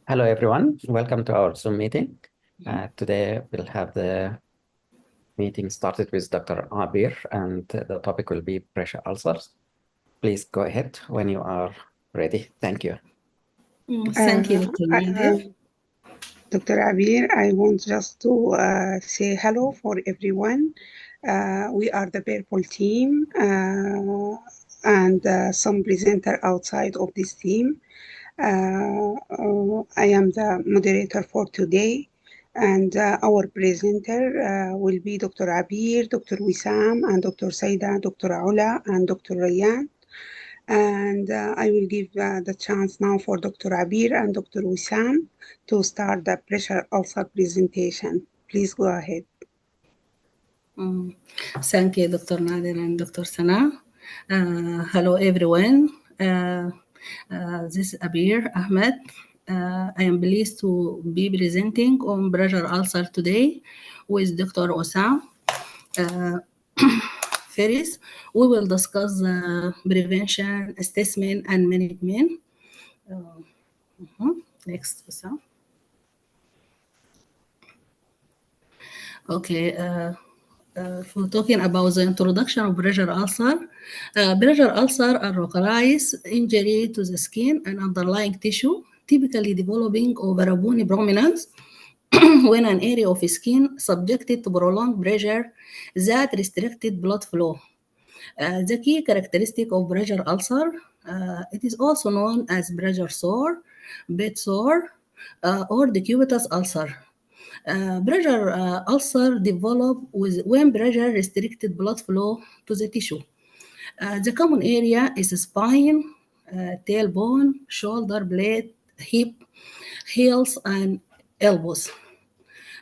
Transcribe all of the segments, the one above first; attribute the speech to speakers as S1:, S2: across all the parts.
S1: Hello, everyone. Welcome to our Zoom meeting. Today, we'll have the meeting started with Dr. Abir, and the topic will be pressure ulcers. Please go ahead when you are ready. Thank you.
S2: Thank you, Dr. Nader.
S3: Dr. Abir, I want just to say hello for everyone. We are the purple team and some presenter outside of this team. I am the moderator for today, and our presenter will be Dr. Abir, Dr. Wessam, and Dr. Sayda, Dr. Ula, and Dr. Rayan. And I will give the chance now for Dr. Abir and Dr. Wessam to start the pressure ulcer presentation. Please go ahead.
S2: Thank you, Dr. Nader and Dr. Sana. Hello, everyone. This is Abir Ahmed. I am pleased to be presenting on pressure ulcer today with Dr. Wessam. First, we will discuss prevention, assessment, and management. Next, Wessam. Okay. For talking about the introduction of pressure ulcer are localized injury to the skin and underlying tissue, typically developing over a bony prominence when an area of skin subjected to prolonged pressure that restricted blood flow. The key characteristic of pressure ulcer, it is also known as pressure sore, bed sore, or decubitus ulcer. Pressure ulcer develop when pressure restricted blood flow to the tissue. The common area is spine, tailbone, shoulder blade, hip, heels, and elbows.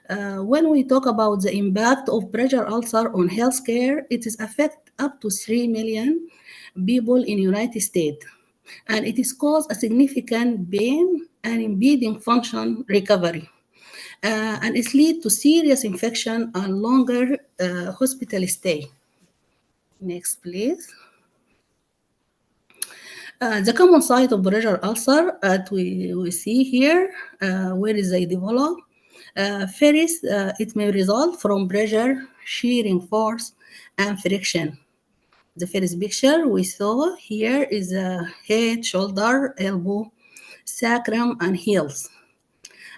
S2: When we talk about the impact of pressure ulcer on healthcare, it is affect up to 3 million people in United States, and it is cause a significant pain and impeding function recovery. And it leads to serious infection and longer hospital stay. Next, please. The common site of pressure ulcer that we see here, where is they develop. First, it may result from pressure, shearing force, and friction. The first picture we saw here is head, shoulder, elbow, sacrum, and heels.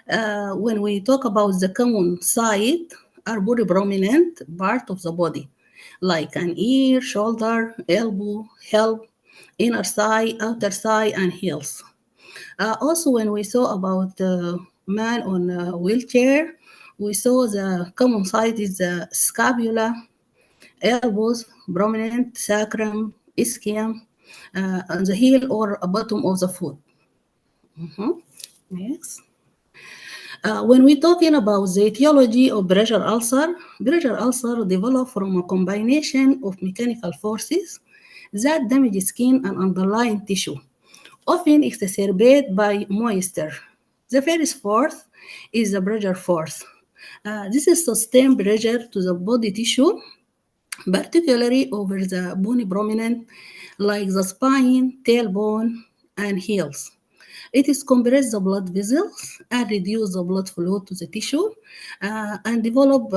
S2: When we talk about the common site, are body prominent part of the body, like an ear, shoulder, elbow, hip, inner thigh, outer thigh, and heels. Also, when we saw about the man on a wheelchair, we saw the common site is the scapula, elbows, prominent, sacrum, ischium, on the heel or bottom of the foot. Next. When we're talking about the etiology of pressure ulcer develop from a combination of mechanical forces that damage skin and underlying tissue, often exacerbated by moisture. The first force is the pressure force. This is sustained pressure to the body tissue, particularly over the bony prominent like the spine, tailbone, and heels. It is compress the blood vessels and reduce the blood flow to the tissue and develop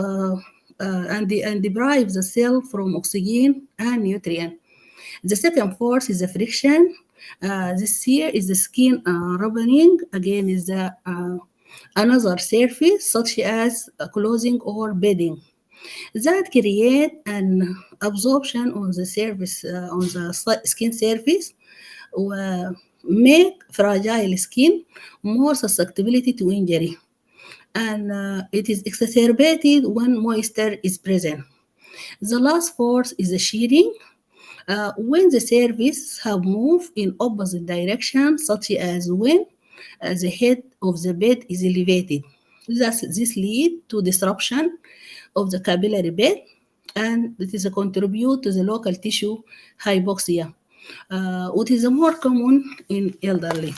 S2: and deprive the cell from oxygen and nutrient. The second force is the friction. This here is the skin rubbing. Again, is the another surface such as clothing or bedding that create an absorption on the surface on the skin surface. Make fragile skin more susceptibility to injury, and it is exacerbated when moisture is present. The last force is the shearing. When the surface have moved in opposite direction, such as when the head of the bed is elevated. This lead to disruption of the capillary bed, and it is a contribute to the local tissue hypoxia, which is more common in elderly.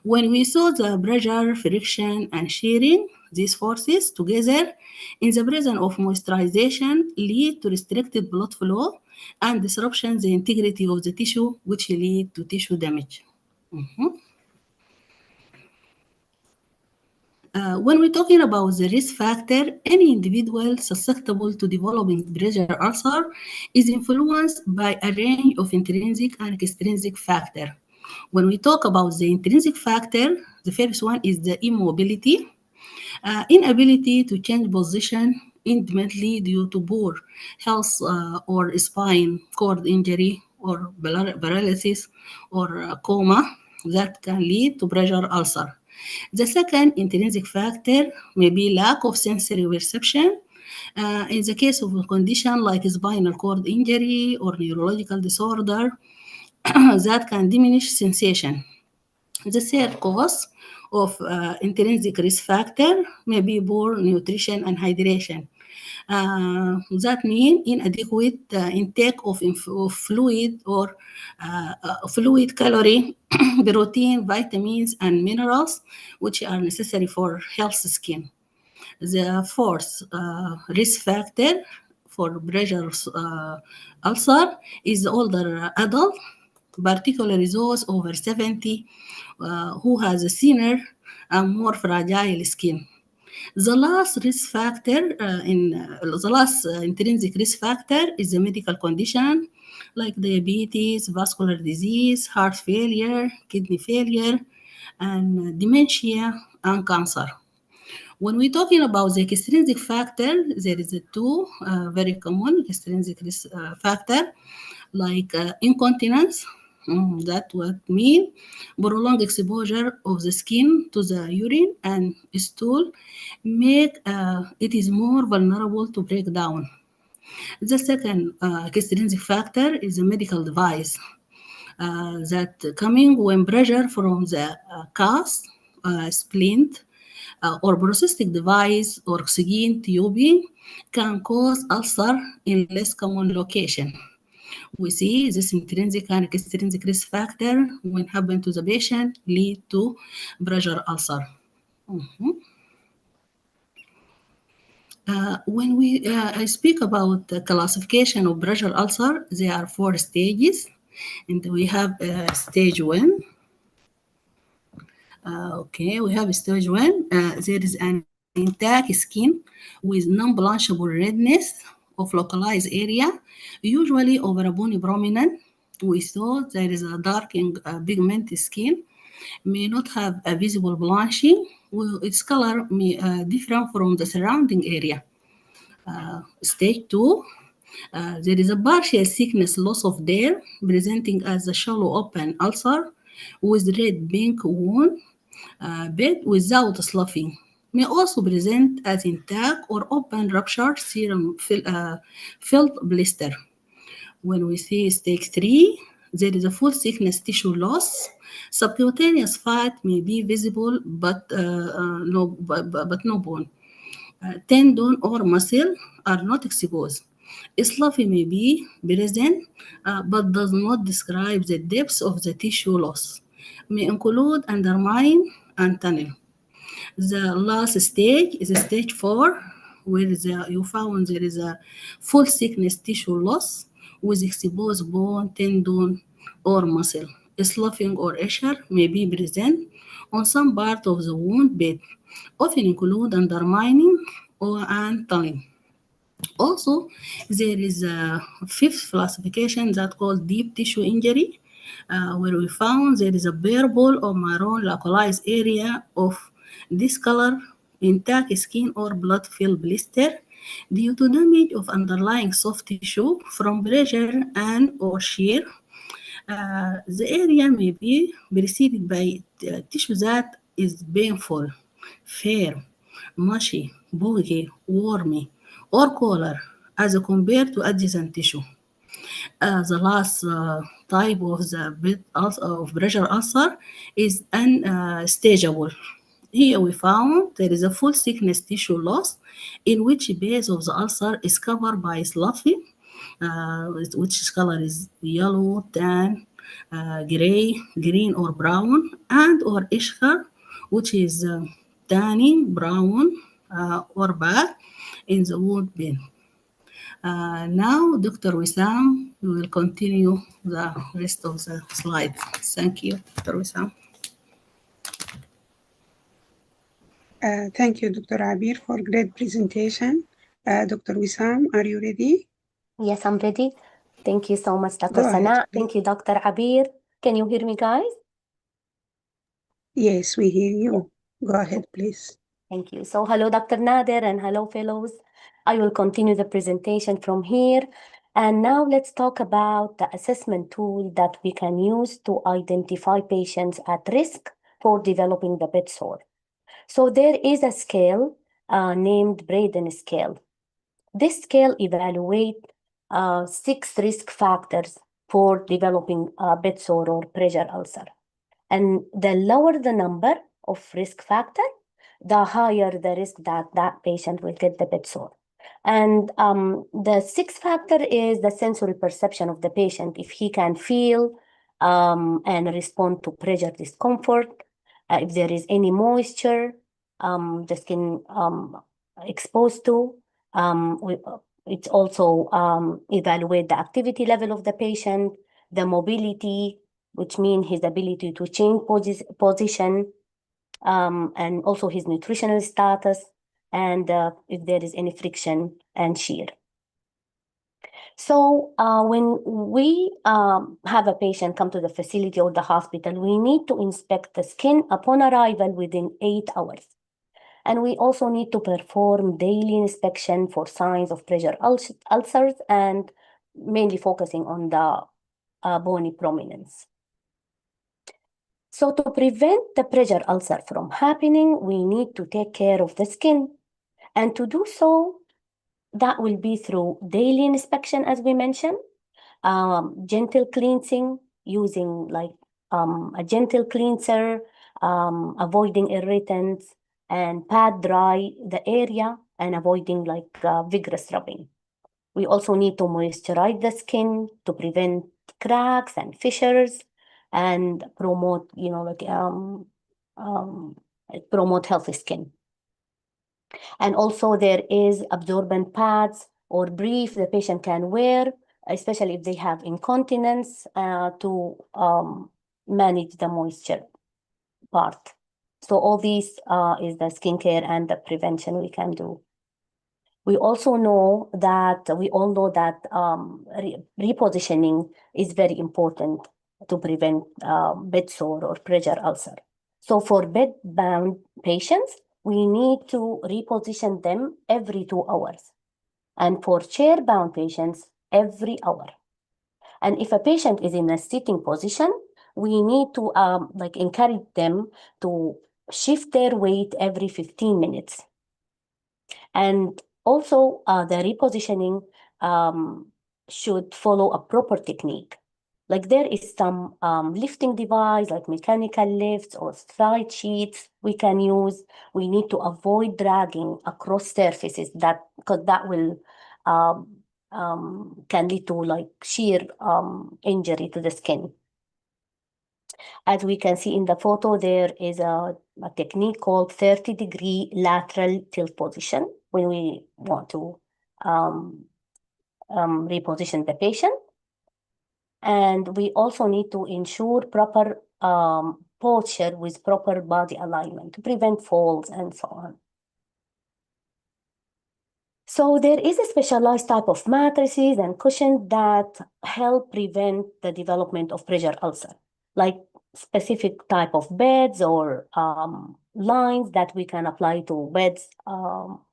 S2: When we saw the pressure, friction, and shearing, These forces together in the presence of moisturization lead to restricted blood flow and disruption the integrity of the tissue, which lead to tissue damage. When we're talking about the risk factor, any individual susceptible to developing pressure ulcer is influenced by a range of intrinsic and extrinsic factors. When we talk about the intrinsic factor, the first one is the immobility, inability to change position independently due to poor health or spine cord injury or paralysis or coma that can lead to pressure ulcer. The second intrinsic factor may be lack of sensory perception. In the case of a condition like spinal cord injury or neurological disorder, that can diminish sensation. The third cause of intrinsic risk factor may be poor nutrition and hydration. That means inadequate intake of fluid or fluid, calorie, protein, vitamins, and minerals, which are necessary for healthy skin. The fourth risk factor for pressure ulcer is older adult, particularly those over 70 who has a thinner and more fragile skin. The last risk factor the last intrinsic risk factor is a medical condition like diabetes, vascular disease, heart failure, kidney failure, and dementia and cancer. When we're talking about the extrinsic factor, there is a two very common extrinsic risk factor like incontinence. That would mean prolonged exposure of the skin to the urine and stool make it is more vulnerable to breakdown. The second extrinsic factor is a medical device that coming when pressure from the cast, splint, or prosthetic device or oxygen tubing can cause ulcer in less common location. We see this intrinsic and extrinsic risk factor when happen to the patient lead to pressure ulcer. When we I speak about the classification of pressure ulcer, there are four stages, and we have stage one. We have stage one. There is an intact skin with non-blanchable redness of localized area, usually over a bony prominent. We saw there is a dark and pigmented skin, may not have a visible blanching. Its color may differ from the surrounding area. Stage two, there is a partial thickness loss of hair presenting as a shallow open ulcer with red pink wound bed without sloughing. May also present as intact or open ruptured serum filled blister. When we see stage 3, there is a full thickness tissue loss. Subcutaneous fat may be visible, but no bone. Tendon or muscle are not exposed. Slough may be present, but does not describe the depth of the tissue loss. May include undermine and tunnel. The last stage is stage 4, where you found there is a full thickness tissue loss with exposed bone, tendon, or muscle. Sloughing or issue may be present on some part of the wound bed, often include undermining and tunneling. Also, there is a fifth classification that called deep tissue injury, where we found there is a purple or maroon localized area of discolor, intact skin or blood-filled blister due to damage of underlying soft tissue from pressure and or shear. The area may be preceded by tissue that is painful, fair, mushy, boggy, wormy, or color as compared to adjacent tissue. The last type of of pressure ulcer is unstageable. Here we found there is a full thickness tissue loss in which base of the ulcer is covered by sloughy, which color is yellow, tan, gray, green or brown, and or ishka, which is tanning, brown, or black in the wound bin. Now, Dr. Wissam, we will continue the rest of the slides. Thank you, Dr. Wissam.
S3: Thank you, Dr. Abir, for great presentation. Dr. Wissam, are you ready?
S4: Yes, I'm ready. Thank you so much, Dr.
S3: Go ahead,
S4: Sana.
S3: please.
S4: Thank you, Dr. Abir. Can you hear me, guys?
S3: Yes, we hear you. Go ahead, please.
S4: Thank you. So, hello, Dr. Nader, and hello, fellows. I will continue the presentation from here. And now let's talk about the assessment tool that we can use to identify patients at risk for developing the bed sore. So there is a scale named Braden scale. This scale evaluates 6 risk factors for developing a bed sore or pressure ulcer. And the lower the number of risk factor, the higher the risk that that patient will get the bed sore. And the 6th factor is the sensory perception of the patient, if he can feel and respond to pressure discomfort, if there is any moisture the skin exposed to. It's also evaluate the activity level of the patient, the mobility, which means his ability to change position, and also his nutritional status, and if there is any friction and shear. So when we have a patient come to the facility or the hospital, we need to inspect the skin upon arrival within 8 hours. And we also need to perform daily inspection for signs of pressure ulcers, and mainly focusing on the bony prominence. So to prevent the pressure ulcer from happening, we need to take care of the skin. And to do so, that will be through daily inspection, as we mentioned, gentle cleansing, using like a gentle cleanser, avoiding irritants, and pat dry the area, and avoiding like vigorous rubbing. We also need to moisturize the skin to prevent cracks and fissures, and promote, promote healthy skin. And also there is absorbent pads or brief the patient can wear, especially if they have incontinence, to manage the moisture part. So all these is the skincare and the prevention we can do. We also know that, we all know that repositioning is very important to prevent bed sore or pressure ulcer. So for bed-bound patients, we need to reposition them every 2 hours. And for chair-bound patients, every hour. And if a patient is in a sitting position, we need to encourage them to shift their weight every 15 minutes. And also the repositioning should follow a proper technique. Like there is some lifting device, like mechanical lifts or stride sheets we can use. We need to avoid dragging across surfaces, because that will can lead to like shear injury to the skin. As we can see in the photo, there is a technique called 30-degree lateral tilt position when we want to reposition the patient. And we also need to ensure proper posture with proper body alignment to prevent falls and so on. So there is a specialized type of mattresses and cushions that help prevent the development of pressure ulcer, like specific type of beds or lines that we can apply to beds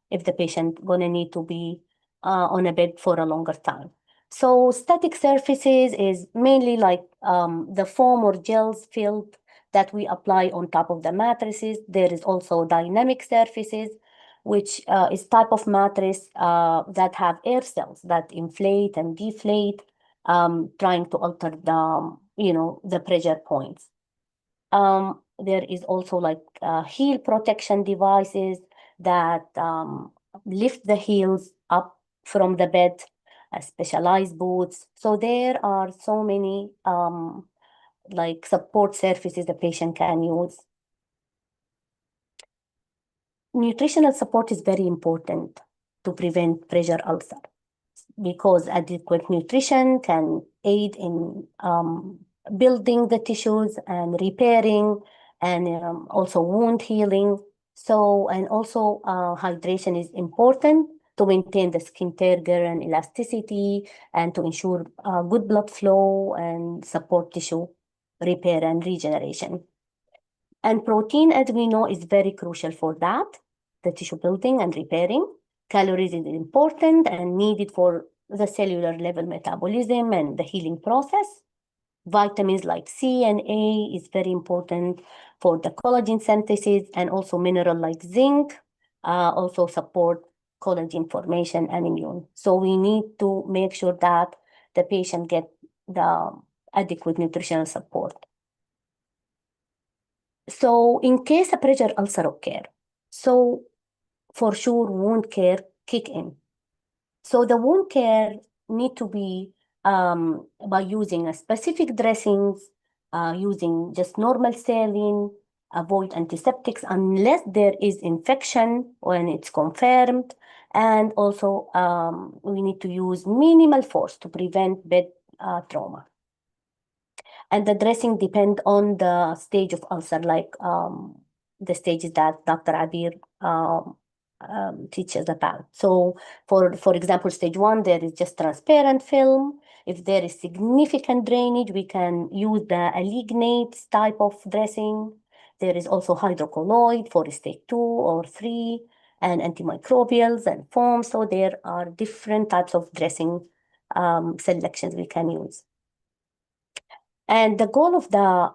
S4: if the patient gonna need to be on a bed for a longer time. So static surfaces is mainly like the foam or gels filled that we apply on top of the mattresses. There is also dynamic surfaces, which is type of mattress that have air cells that inflate and deflate, trying to alter the, the pressure points. There is also like heel protection devices that lift the heels up from the bed, specialized boots. So there are so many like support surfaces the patient can use. nutritional support is very important to prevent pressure ulcer because adequate nutrition can aid in building the tissues and repairing and also wound healing. So, and also hydration is important to maintain the skin turgor and elasticity and to ensure good blood flow and support tissue repair and regeneration. And protein, as we know, is very crucial for that, the tissue building and repairing. Calories is important and needed for the cellular level metabolism and the healing process. Vitamins like C and A is very important for the collagen synthesis, and also mineral like zinc also support collagen formation and immune. So we need to make sure that the patient get the adequate nutritional support. So in case a pressure ulcer occur, so for sure wound care kick in. So the wound care need to be by using a specific dressings, using just normal saline, avoid antiseptics unless there is infection when it's confirmed, and also we need to use minimal force to prevent bed trauma. And the dressing depend on the stage of ulcer, like the stages that Dr. Abir teaches about. So for example, stage 1, there is just transparent film. If there is significant drainage, we can use the alignate type of dressing. There is also hydrocolloid for stage 2 or 3, and antimicrobials and foam. So there are different types of dressing selections we can use. And the goal of the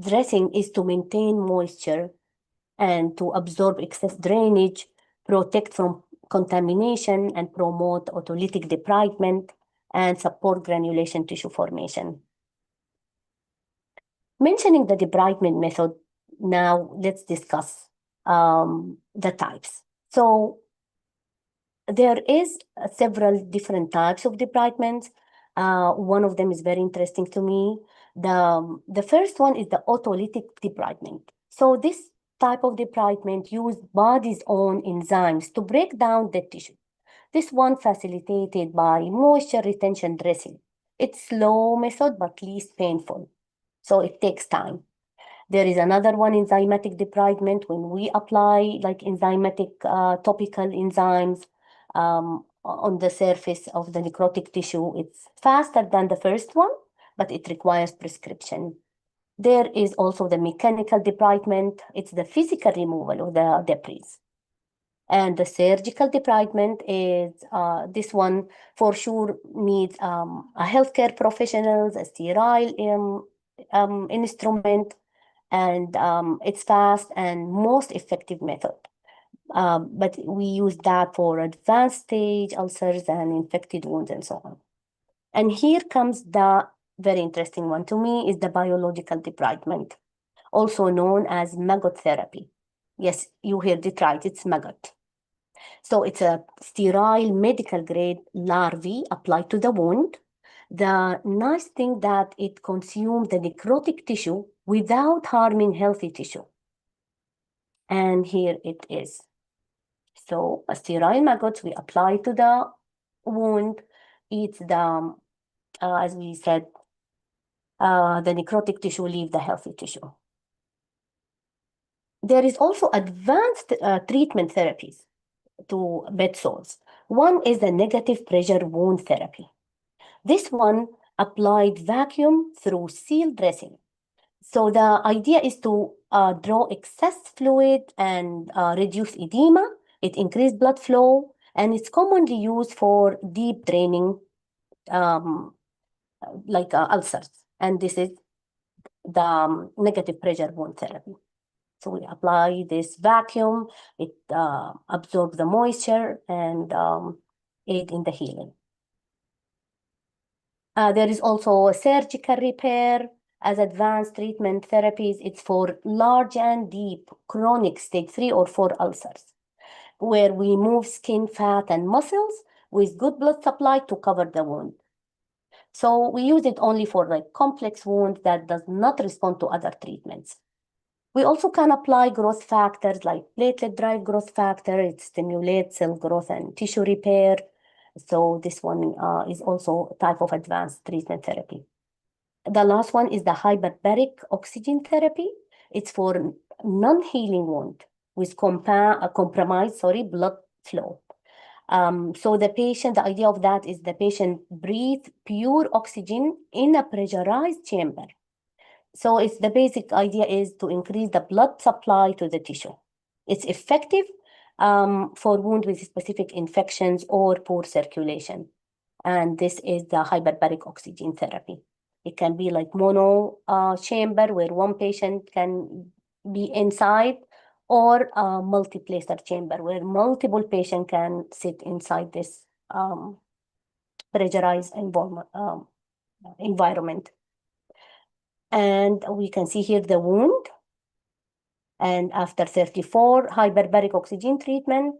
S4: dressing is to maintain moisture and to absorb excess drainage, protect from contamination, and promote autolytic debridement and support granulation tissue formation. Mentioning the debridement method, now let's discuss the types. So there is several different types of debridements. One of them is very interesting to me. The first one is the autolytic debridement. So this type of debridement uses body's own enzymes to break down the tissue. This one facilitated by moisture retention dressing. It's slow method but least painful, so it takes time. There is another one, enzymatic debridement, when we apply like enzymatic topical enzymes on the surface of the necrotic tissue. It's faster than the first one, but it requires prescription. There is also the mechanical debridement. It's the physical removal of the debris. And the surgical debridement is this one for sure needs a healthcare professionals, a sterile instrument, and it's fast and most effective method. But we use that for advanced stage ulcers and infected wounds and so on. And here comes the very interesting one to me, is the biological debridement, also known as maggot therapy. Yes, you heard it right, it's maggot. So it's a sterile medical grade larvae applied to the wound. The nice thing that it consumes the necrotic tissue without harming healthy tissue. And here it is. So a sterile maggots we apply to the wound, eats the, as we said, the necrotic tissue leave the healthy tissue. There is also advanced treatment therapies to bed sores. One is the negative pressure wound therapy. This one applied vacuum through seal dressing. So the idea is to draw excess fluid and reduce edema. It increases blood flow, and it's commonly used for deep draining like ulcers. And this is the negative pressure wound therapy. So we apply this vacuum, it absorbs the moisture and aid in the healing. There is also a surgical repair as advanced treatment therapies. It's for large and deep chronic stage 3 or 4 ulcers, where we move skin, fat, and muscles with good blood supply to cover the wound. So we use it only for like complex wounds that does not respond to other treatments. We also can apply growth factors like platelet-derived growth factor. It stimulates cell growth and tissue repair. So this one is also a type of advanced treatment therapy. The last one is the hyperbaric oxygen therapy. It's for non-healing wound with compromised blood flow. So the idea of that is the patient breathe pure oxygen in a pressurized chamber. So it's the basic idea is to increase the blood supply to the tissue. It's effective for wound with specific infections or poor circulation. And this is the hyperbaric oxygen therapy. It can be like mono chamber where one patient can be inside, or a multi-placer chamber where multiple patients can sit inside this pressurized environment. And we can see here the wound. And after 34 hyperbaric oxygen treatment,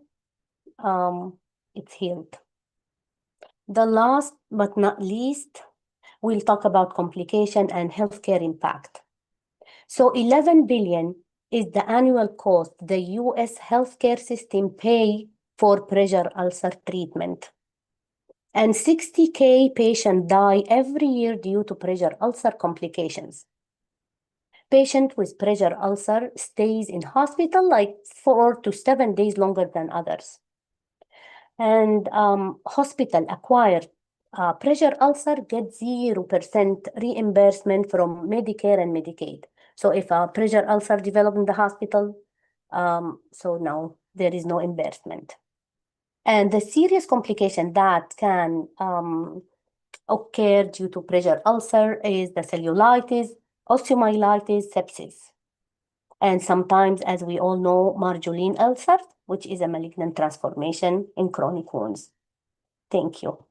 S4: it's healed. The last but not least, we'll talk about complication and healthcare impact. So 11 billion is the annual cost the US healthcare system pay for pressure ulcer treatment. And 60K patients die every year due to pressure ulcer complications. Patient with pressure ulcer stays in hospital like 4 to 7 days longer than others. And hospital-acquired pressure ulcer gets 0% reimbursement from Medicare and Medicaid. So if a pressure ulcer develops in the hospital, so no, there is no reimbursement. And the serious complication that can occur due to pressure ulcer is the cellulitis, osteomyelitis, sepsis. And sometimes, as we all know, margarine ulcer, which is a malignant transformation in chronic wounds. Thank you.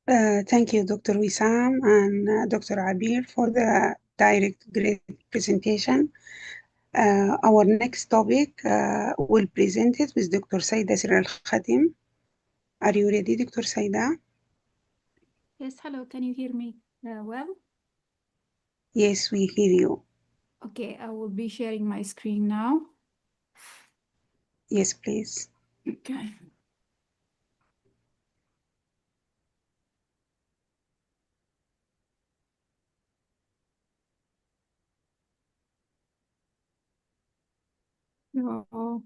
S3: Thank you, Dr. Wissam and Dr. Abir for the great presentation. Our next topic will present it with Dr. Sayda Sirelkhatim. Are you ready, Dr. Sayda?
S5: Yes, hello. Can you hear me well?
S3: Yes, we hear you.
S5: Okay, I will be sharing my screen now.
S3: Yes, please.
S5: Okay. So,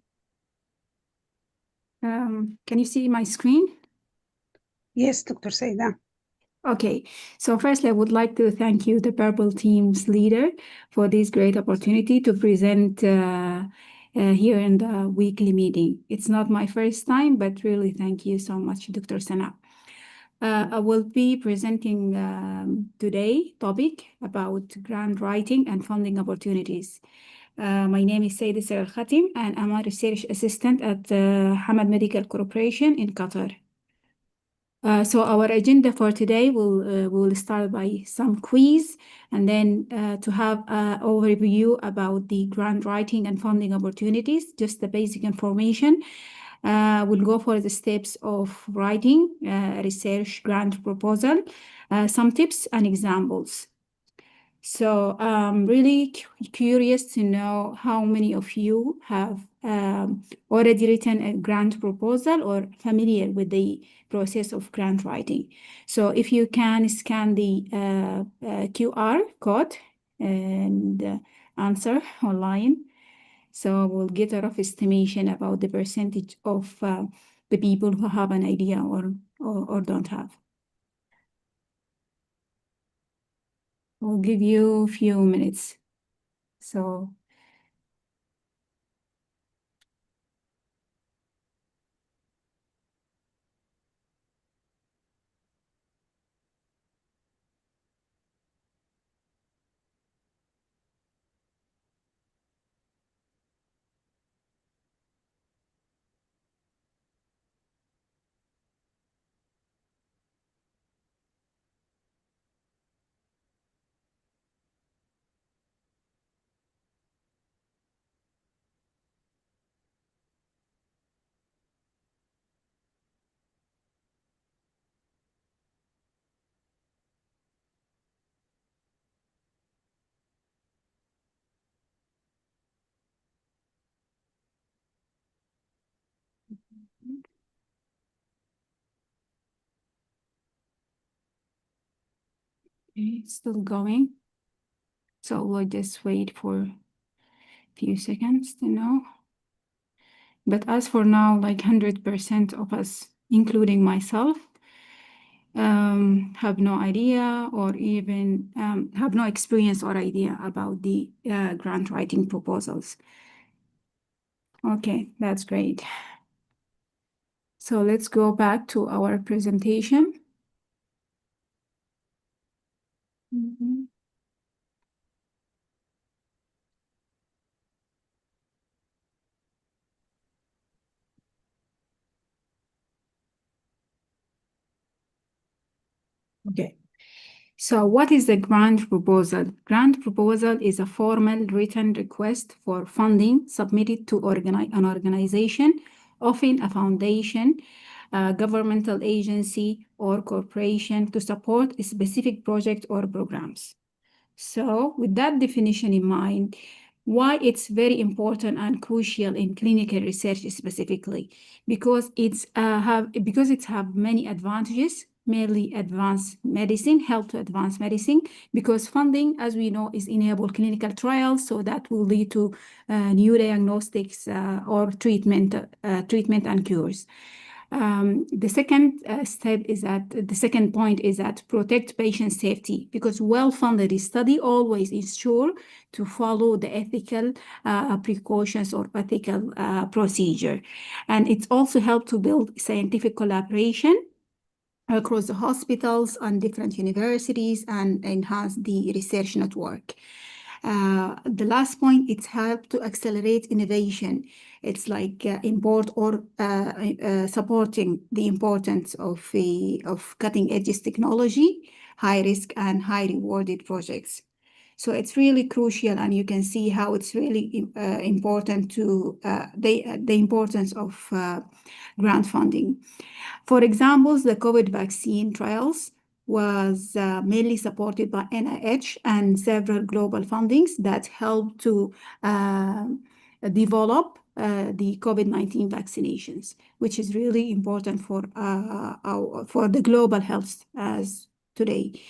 S5: can you see my screen?
S3: Yes, Dr. Sayda.
S5: Okay, so firstly, I would like to thank you, the Purple Team's leader, for this great opportunity to present here in the weekly meeting. It's not my first time, but really thank you so much, Dr. Sana. I will be presenting today topic about grant writing and funding opportunities. My name is Sayda Sirelkhatim, and I'm a research assistant at Hamad Medical Corporation in Qatar. So our agenda for today will start by some quiz, and then to have an overview about the grant writing and funding opportunities, just the basic information. We'll go for the steps of writing a research grant proposal, some tips and examples. So I'm really curious to know how many of you have already written a grant proposal or familiar with the process of grant writing. So if you can scan the QR code and answer online, so we'll get a rough estimation about the percentage of the people who have an idea or don't have. We'll give you a few minutes. So Okay, still going. So we'll just wait for a few seconds to know. But as for now, like 100% of us, including myself, have no idea or even have no experience or idea about the grant writing proposals. Okay, that's great. So let's go back to our presentation. Okay. So what is the grant proposal? Grant proposal is a formal written request for funding submitted to an organization, often a foundation, a governmental agency, or corporation to support a specific project or programs. So with that definition in mind, why it's very important and crucial in clinical research specifically, because it's have many advantages, mainly advanced medicine, help to advance medicine, because funding, as we know, is enable clinical trials, so that will lead to new diagnostics or treatment and cures. The second point is that protect patient safety, because well-funded study always ensure to follow the ethical precautions or ethical procedure. And it's also help to build scientific collaboration across the hospitals and different universities and enhance the research network. The last point, it's helped to accelerate innovation. It's like supporting the importance of cutting edge technology, high risk and high rewarded projects. So it's really crucial, and you can see how it's really important to the importance of grant funding. For example, the COVID vaccine trials was mainly supported by NIH and several global fundings that helped to develop the COVID-19 vaccinations, which is really important for the global health as today.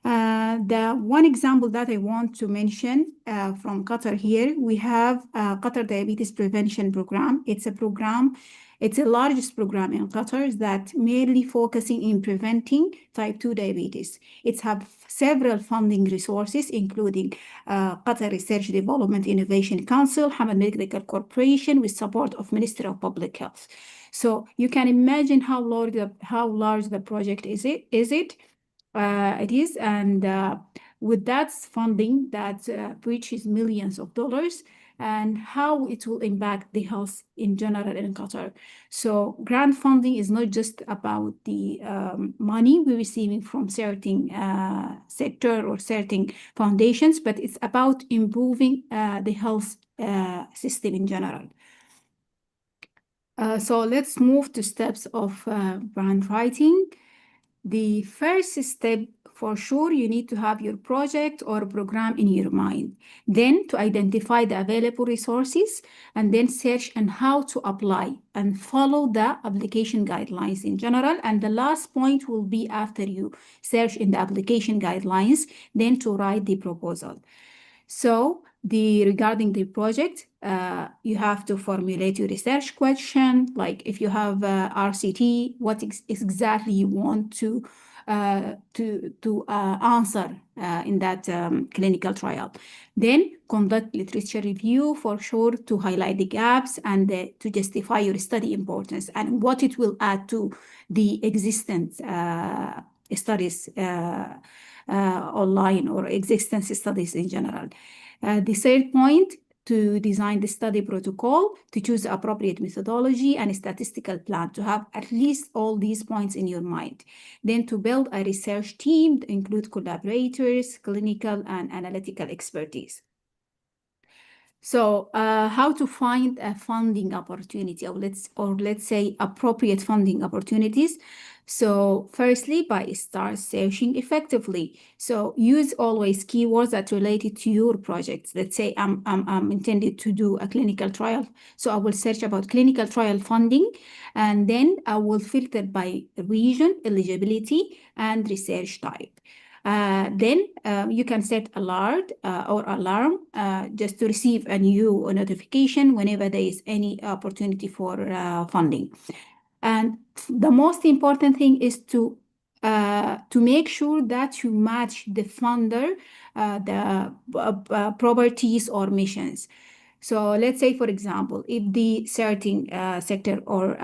S5: The one example that I want to mention from Qatar here, we have Qatar Diabetes Prevention Program. It's the largest program in Qatar that mainly focusing in preventing type 2 diabetes. It has several funding resources, including Qatar Research Development Innovation Council, Hamad Medical Corporation, with support of Ministry of Public Health. So you can imagine how large the project is. It is, and with that funding that reaches millions of dollars, and how it will impact the health in general in Qatar. So grant funding is not just about the money we're receiving from certain sector or certain foundations, but it's about improving the health system in general. So let's move to steps of grant writing. The first step, for sure, you need to have your project or program in your mind. Then to identify the available resources, and then search on how to apply and follow the application guidelines in general. And the last point will be after you search in the application guidelines, then to write the proposal. So regarding the project, you have to formulate your research question, like if you have RCT, what exactly you want to answer in that clinical trial. Then conduct literature review, for sure, to highlight the gaps and to justify your study importance and what it will add to the existing studies online or existence studies in general. The third point, to design the study protocol, to choose appropriate methodology and a statistical plan, to have at least all these points in your mind. Then to build a research team to include collaborators, clinical and analytical expertise. So how to find a funding opportunity, or let's say appropriate funding opportunities. So firstly, by start searching effectively. So use always keywords that related to your project. Let's say I'm intended to do a clinical trial. So I will search about clinical trial funding, and then I will filter by region, eligibility, and research type. Then you can set alert or alarm just to receive a new notification whenever there is any opportunity for funding. And the most important thing is to make sure that you match the funder, the properties or missions. So let's say, for example, if the certain sector or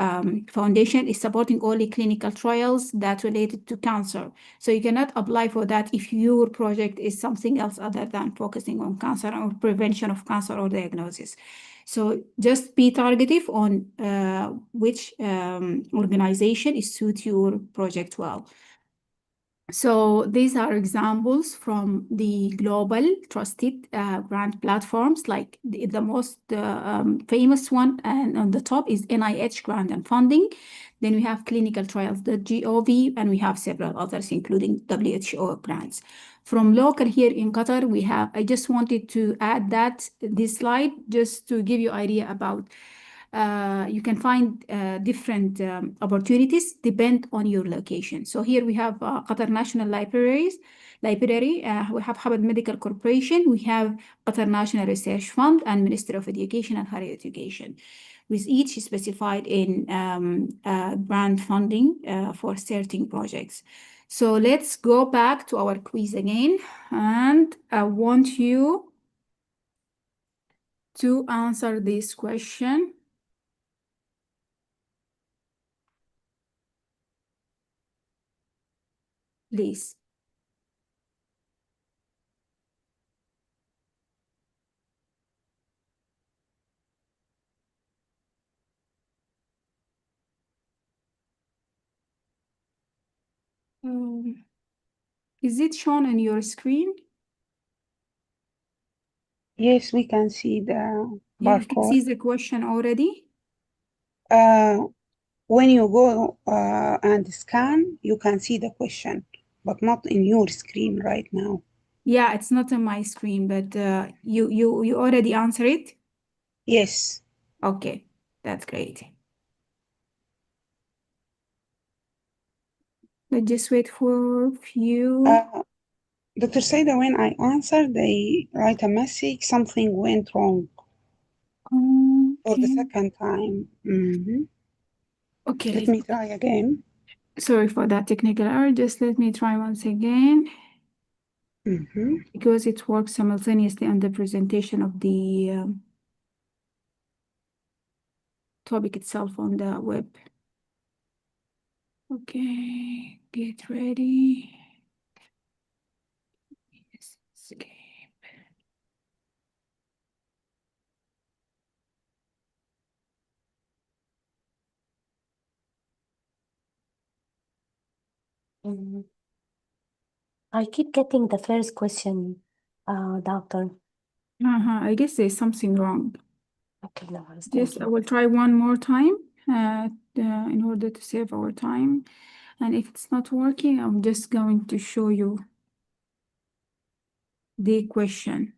S5: foundation is supporting only clinical trials that related to cancer, so you cannot apply for that if your project is something else other than focusing on cancer or prevention of cancer or diagnosis. So just be targeted on which organization is suit your project well. So these are examples from the global trusted grant platforms, like the most famous one, and on the top is NIH grant and funding. Then we have clinicaltrials.gov, and we have several others, including WHO grants. From local here in Qatar, we have, I just wanted to add this slide just to give you an idea about you can find different opportunities depend on your location. So here we have Qatar National Library, we have Hamad Medical Corporation, we have Qatar National Research Fund, and Ministry of Education and Higher Education, with each specified in grant funding for certain projects. So let's go back to our quiz again, and I want you to answer this question. Please. Is it shown on your screen?
S3: Yes, we can see the
S5: You can
S3: barcode.
S5: see the question already?
S3: When you go and scan, you can see the question, but not in your screen right now.
S5: Yeah, it's not on my screen, but you already answered it?
S3: Yes.
S5: Okay, that's great. Let's just wait for a few.
S3: Dr. Sayda, when I answered, they write a message, something went wrong for the
S5: Okay.
S3: second time.
S5: Okay,
S3: Let me try again.
S5: sorry for that technical error. Just let me try once again. Because it works simultaneously on the presentation of the topic itself on the web. Okay, get ready. Escape.
S4: I keep getting the first question, Doctor.
S5: I guess there's something wrong.
S4: Okay, no worries.
S5: Just
S4: Thank
S5: I
S4: you.
S5: will try one more time in order to save our time. And if it's not working, I'm just going to show you the question.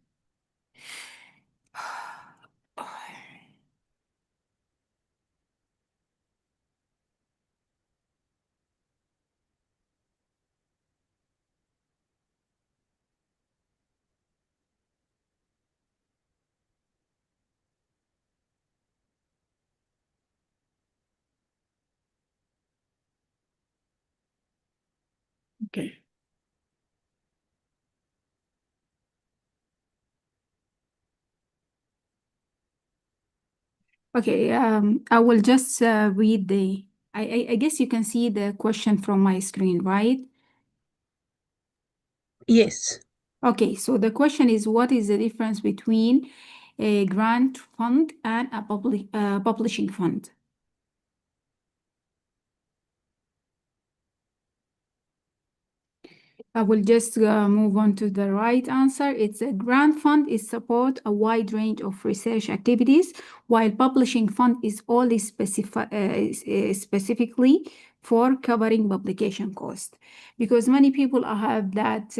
S5: Okay. Okay, I will just read I guess you can see the question from my screen, right?
S3: Yes.
S5: Okay, so the question is, what is the difference between a grant fund and a publishing fund? I will just move on to the right answer. It's a grant fund is support a wide range of research activities, while publishing fund is only specifically for covering publication cost. Because many people have that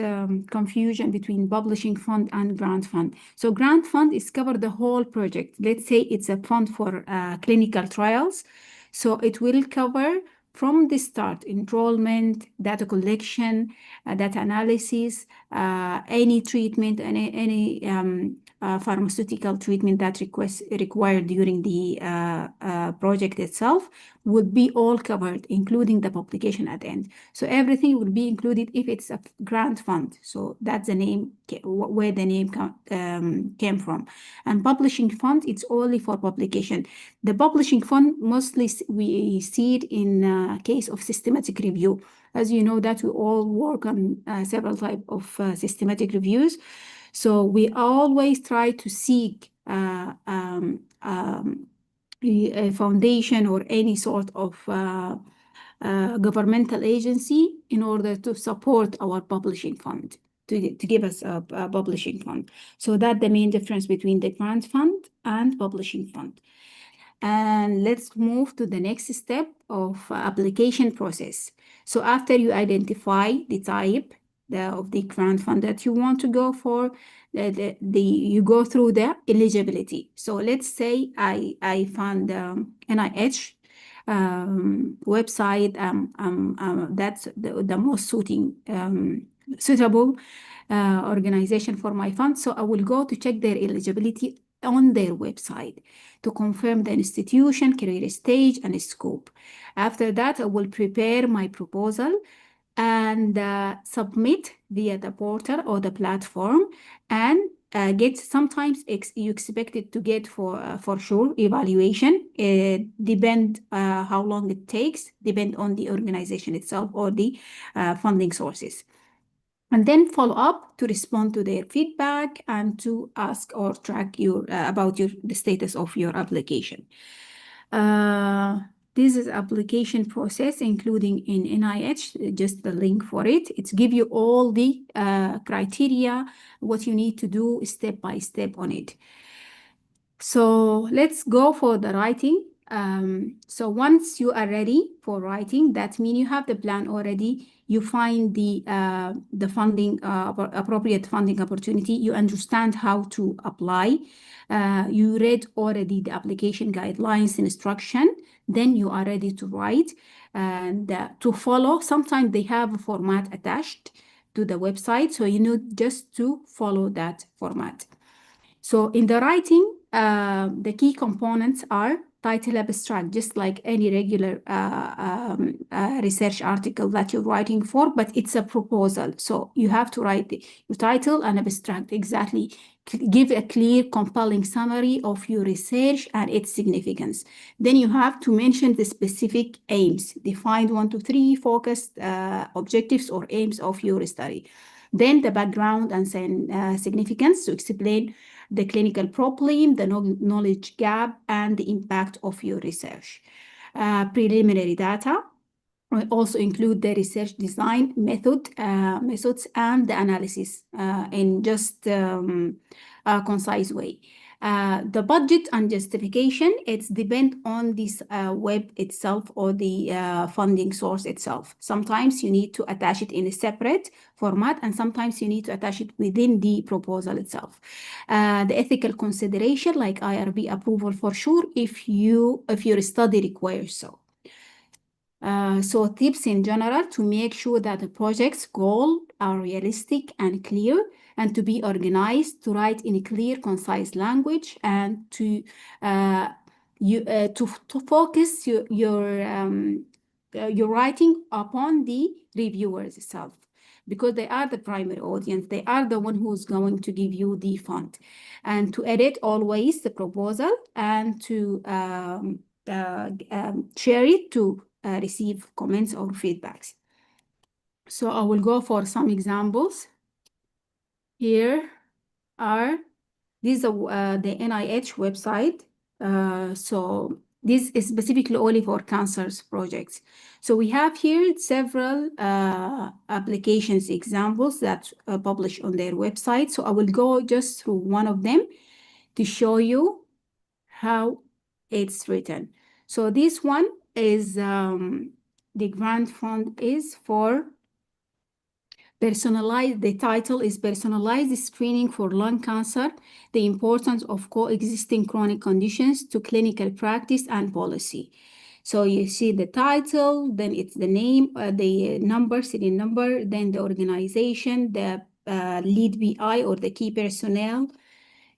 S5: confusion between publishing fund and grant fund. So grant fund is cover the whole project. Let's say it's a fund for clinical trials. So it will cover from the start, enrollment, data collection, data analysis, any treatment, any pharmaceutical treatment that required during the project itself would be all covered, including the publication at the end. So everything will be included if it's a grant fund. So that's the name, where the name came from. And publishing fund, it's only for publication. The publishing fund, mostly we see it in case of systematic review. As you know that we all work on several types of systematic reviews. So we always try to seek a foundation or any sort of governmental agency in order to support our publishing fund, to give us a publishing fund. So that's the main difference between the grant fund and publishing fund. And let's move to the next step of application process. So after you identify the type of the grant fund that you want to go for, you go through the eligibility. So let's say I found NIH website that's the most suitable organization for my fund. So I will go to check their eligibility on their website to confirm the institution, career stage, and scope. After that, I will prepare my proposal and submit via the portal or the platform, and get sometimes you expect it to get for sure evaluation. Depend how long it takes, depend on the organization itself or the funding sources. And then follow up to respond to their feedback and to ask or track about the status of your application. This is application process, including in NIH, just the link for it. It's give you all the criteria, what you need to do step by step on it. So let's go for the writing. So once you are ready for writing, that means you have the plan already. You find the funding, appropriate funding opportunity. You understand how to apply. You read already the application guidelines, instruction. Then you are ready to write and to follow. Sometimes they have a format attached to the website, so you know just to follow that format. So in the writing, the key components are title, abstract, just like any regular research article that you're writing for, but it's a proposal. So you have to write your title and abstract exactly. Give a clear, compelling summary of your research and its significance. Then you have to mention the specific aims. Define 1 to 3 focused objectives or aims of your study. Then the background and significance to explain the clinical problem, the knowledge gap, and the impact of your research. Preliminary data also include the research design methods and the analysis in just a concise way. The budget and justification, it's depend on this web itself or the funding source itself. Sometimes you need to attach it in a separate format, and sometimes you need to attach it within the proposal itself. The ethical consideration, like IRB approval for sure, if your study requires so. So tips in general to make sure that the project's goals are realistic and clear, and to be organized, to write in a clear, concise language, and to focus your writing upon the reviewers itself, because they are the primary audience. They are the one who's going to give you the fund, and to edit always the proposal and to share it to receive comments or feedbacks. So I will go for some examples. Here are these are the NIH website. So This is specifically only for cancers projects. So we have here several applications examples that published on their website. So I will go just through one of them to show you how it's written. So this one is the grant fund is for personalized, the title is Personalized Screening for Lung Cancer, the Importance of Coexisting Chronic Conditions to Clinical Practice and Policy. So you see the title, then it's the name, the number, serial number, then the organization, the lead BI or the key personnel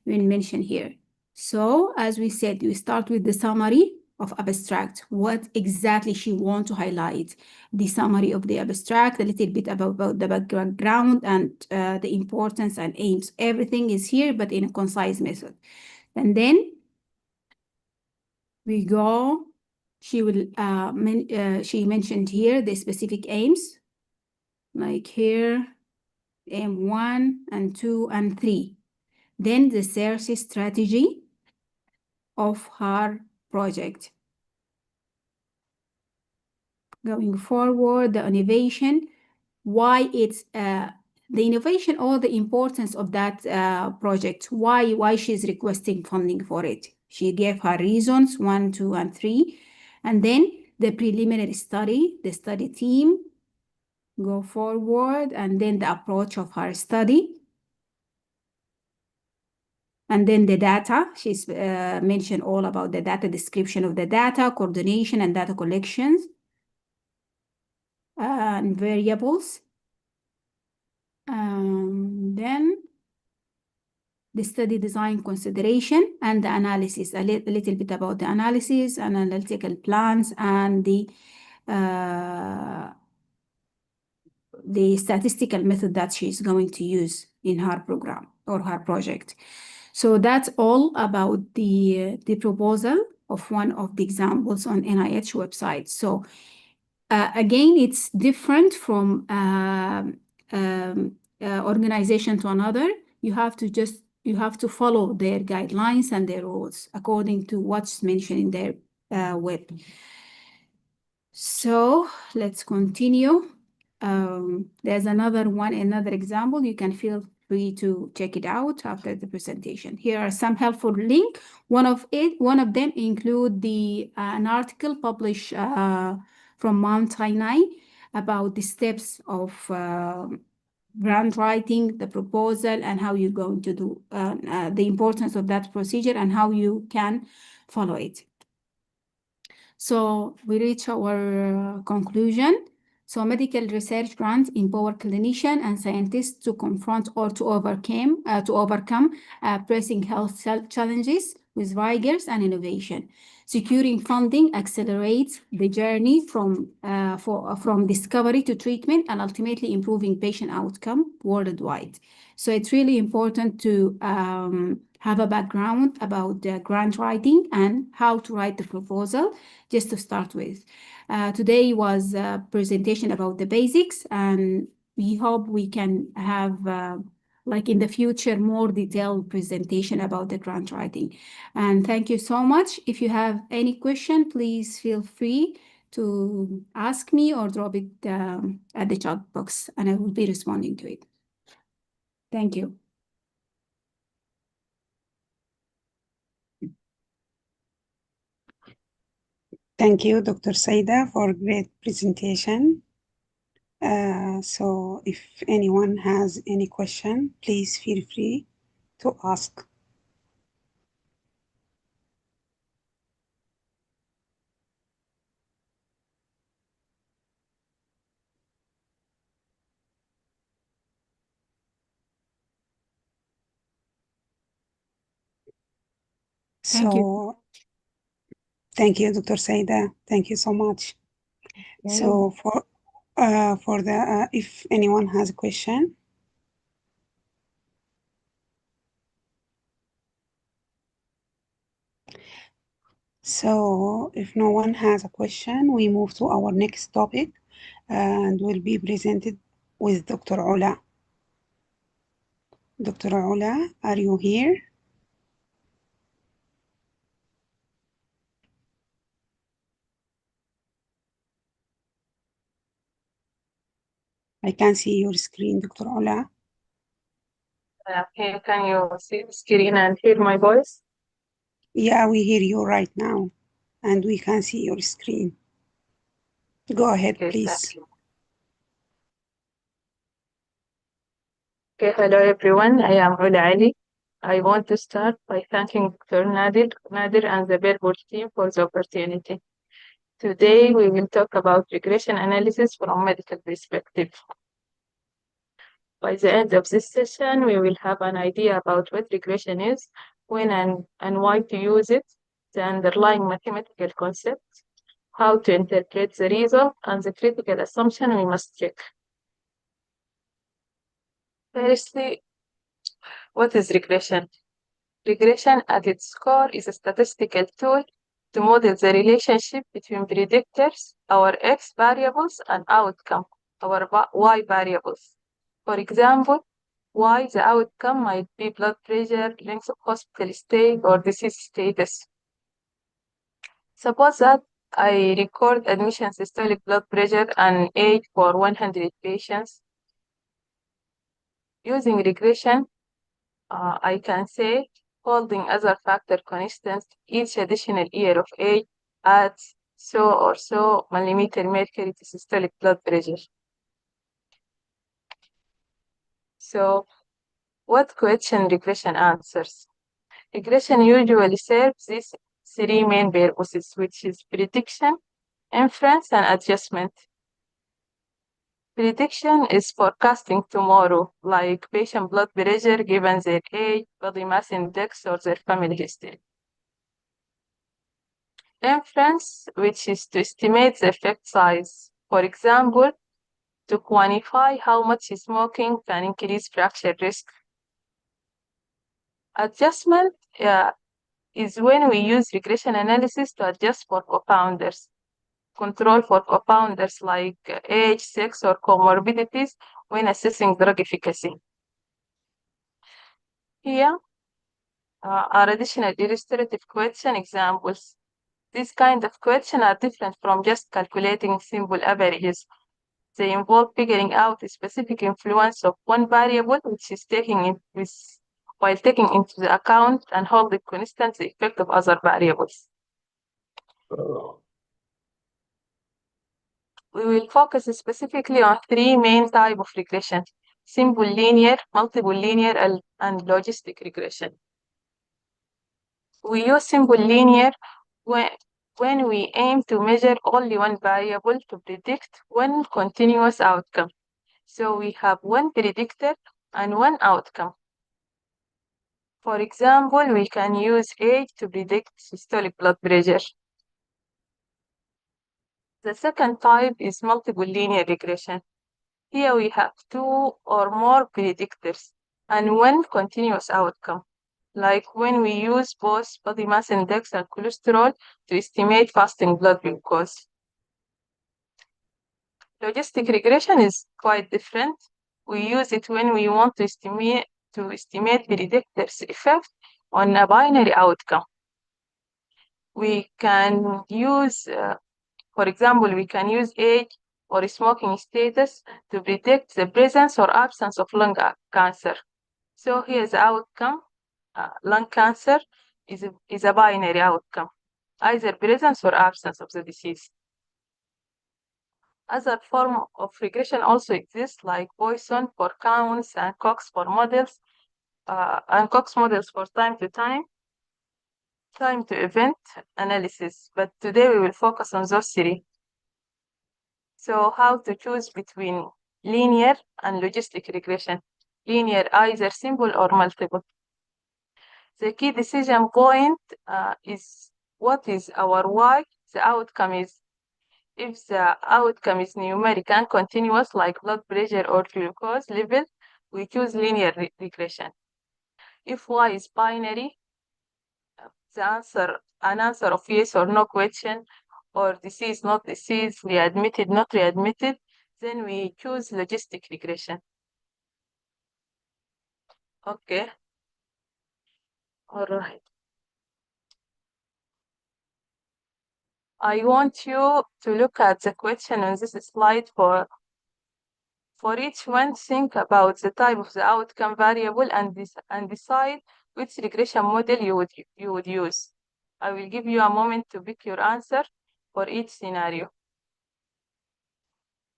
S5: we mentioned here. So as we said, we start with the summary of abstract, what exactly she wants to highlight, the summary of the abstract, a little bit about the background and the importance and aims. Everything is here, but in a concise method. And then we go, she mentioned here the specific aims, like here, aim 1 and 2 and 3. Then the research strategy of her project. Going forward, the innovation, why it's the innovation or the importance of that project, why she's requesting funding for it. She gave her reasons 1, 2, and 3. And then the preliminary study, the study team, go forward, and then the approach of her study. And then the data, she's mentioned all about the data, description of the data, coordination and data collections, and variables. Then the study design consideration and the analysis, a little bit about the analysis and analytical plans and the statistical method that she's going to use in her program or her project. So that's all about the proposal of one of the examples on NIH website. So again, it's different from organization to another. You have to follow their guidelines and their rules according to what's mentioned in their web. So let's continue. There's another example. You can feel free to check it out after the presentation. Here are some helpful links. One of them include an article published from Mount Sinai about the steps of grant writing, the proposal, and how you're going to do the importance of that procedure and how you can follow it. So we reach our conclusion. So medical research grants empower clinicians and scientists to confront or to overcome pressing health challenges with rigor and innovation. Securing funding accelerates the journey from discovery to treatment and ultimately improving patient outcome worldwide. So it's really important to have a background about the grant writing and how to write the proposal, just to start with. Today was a presentation about the basics, and we hope we can have, like in the future, more detailed presentation about the grant writing. And thank you so much. If you have any question, please feel free to ask me or drop it at the chat box, and I will be responding to it. Thank you.
S3: Thank you, Dr. Sayda, for a great presentation. So if anyone has any question, please feel free to ask.
S5: Thank you.
S3: Thank you, Dr. Sayda. Thank you so much.
S4: Okay.
S3: So if anyone has a question. So if no one has a question, we move to our next topic and will be presented with Dr. Ula. Dr. Ula, are you here? I can see your screen, Dr. Ola.
S6: Okay, can you see the screen and hear my voice?
S3: Yeah, we hear you right now, and we can see your screen. Go ahead,
S6: Okay,
S3: please.
S6: thank you. Okay, hello everyone. I am Ula Ali. I want to start by thanking Dr. Nadir and the Bellboard team for the opportunity. Today, we will talk about regression analysis from medical perspective. By the end of this session, we will have an idea about what regression is, when and why to use it, the underlying mathematical concepts, how to interpret the result, and the critical assumption we must check. Firstly, what is regression? Regression at its core is a statistical tool to model the relationship between predictors, our X variables, and outcome, our Y variables. For example, Y, the outcome might be blood pressure, length of hospital stay, or disease status. Suppose that I record admission systolic blood pressure and age for 100 patients. Using regression, I can say, holding other factor constant, each additional year of age adds so or so millimeter mercury to systolic blood pressure. So, what question regression answers? Regression usually serves these three main purposes, which is prediction, inference, and adjustment. Prediction is forecasting tomorrow, like patient blood pressure given their age, body mass index, or their family history. Inference, which is to estimate the effect size. For example, to quantify how much smoking can increase fracture risk. Adjustment is when we use regression analysis to adjust for confounders. Control for confounders like age, sex, or comorbidities when assessing drug efficacy. Here are additional illustrative question examples. These kind of questions are different from just calculating simple averages. They involve figuring out the specific influence of one variable which is while taking into the account and holding constant the effect of other variables. We will focus specifically on three main types of regression: simple linear, multiple linear, and logistic regression. We use simple linear when we aim to measure only one variable to predict one continuous outcome. So we have one predictor and one outcome. For example, we can use age to predict systolic blood pressure. The second type is multiple linear regression. Here we have two or more predictors and one continuous outcome, like when we use both body mass index and cholesterol to estimate fasting blood glucose. Logistic regression is quite different. We use it when we want to estimate predictors' effect on a binary outcome. We can use, for example, we can use age or smoking status to predict the presence or absence of lung cancer. So here's the outcome. Lung cancer is a binary outcome, either presence or absence of the disease. Other form of regression also exists, like Poisson for counts and Cox for models, and Cox models for time to event analysis. But today we will focus on those three. So how to choose between linear and logistic regression? Linear, either simple or multiple. The key decision point is what is our Y? The outcome is, if the outcome is numeric and continuous, like blood pressure or glucose level, we choose linear regression. If Y is binary, an answer of yes or no question, or disease, not disease, readmitted, not readmitted, then we choose logistic regression. Okay. All right. I want you to look at the question on this slide for For each one, think about the type of the outcome variable and decide which regression model you would use. I will give you a moment to pick your answer for each scenario.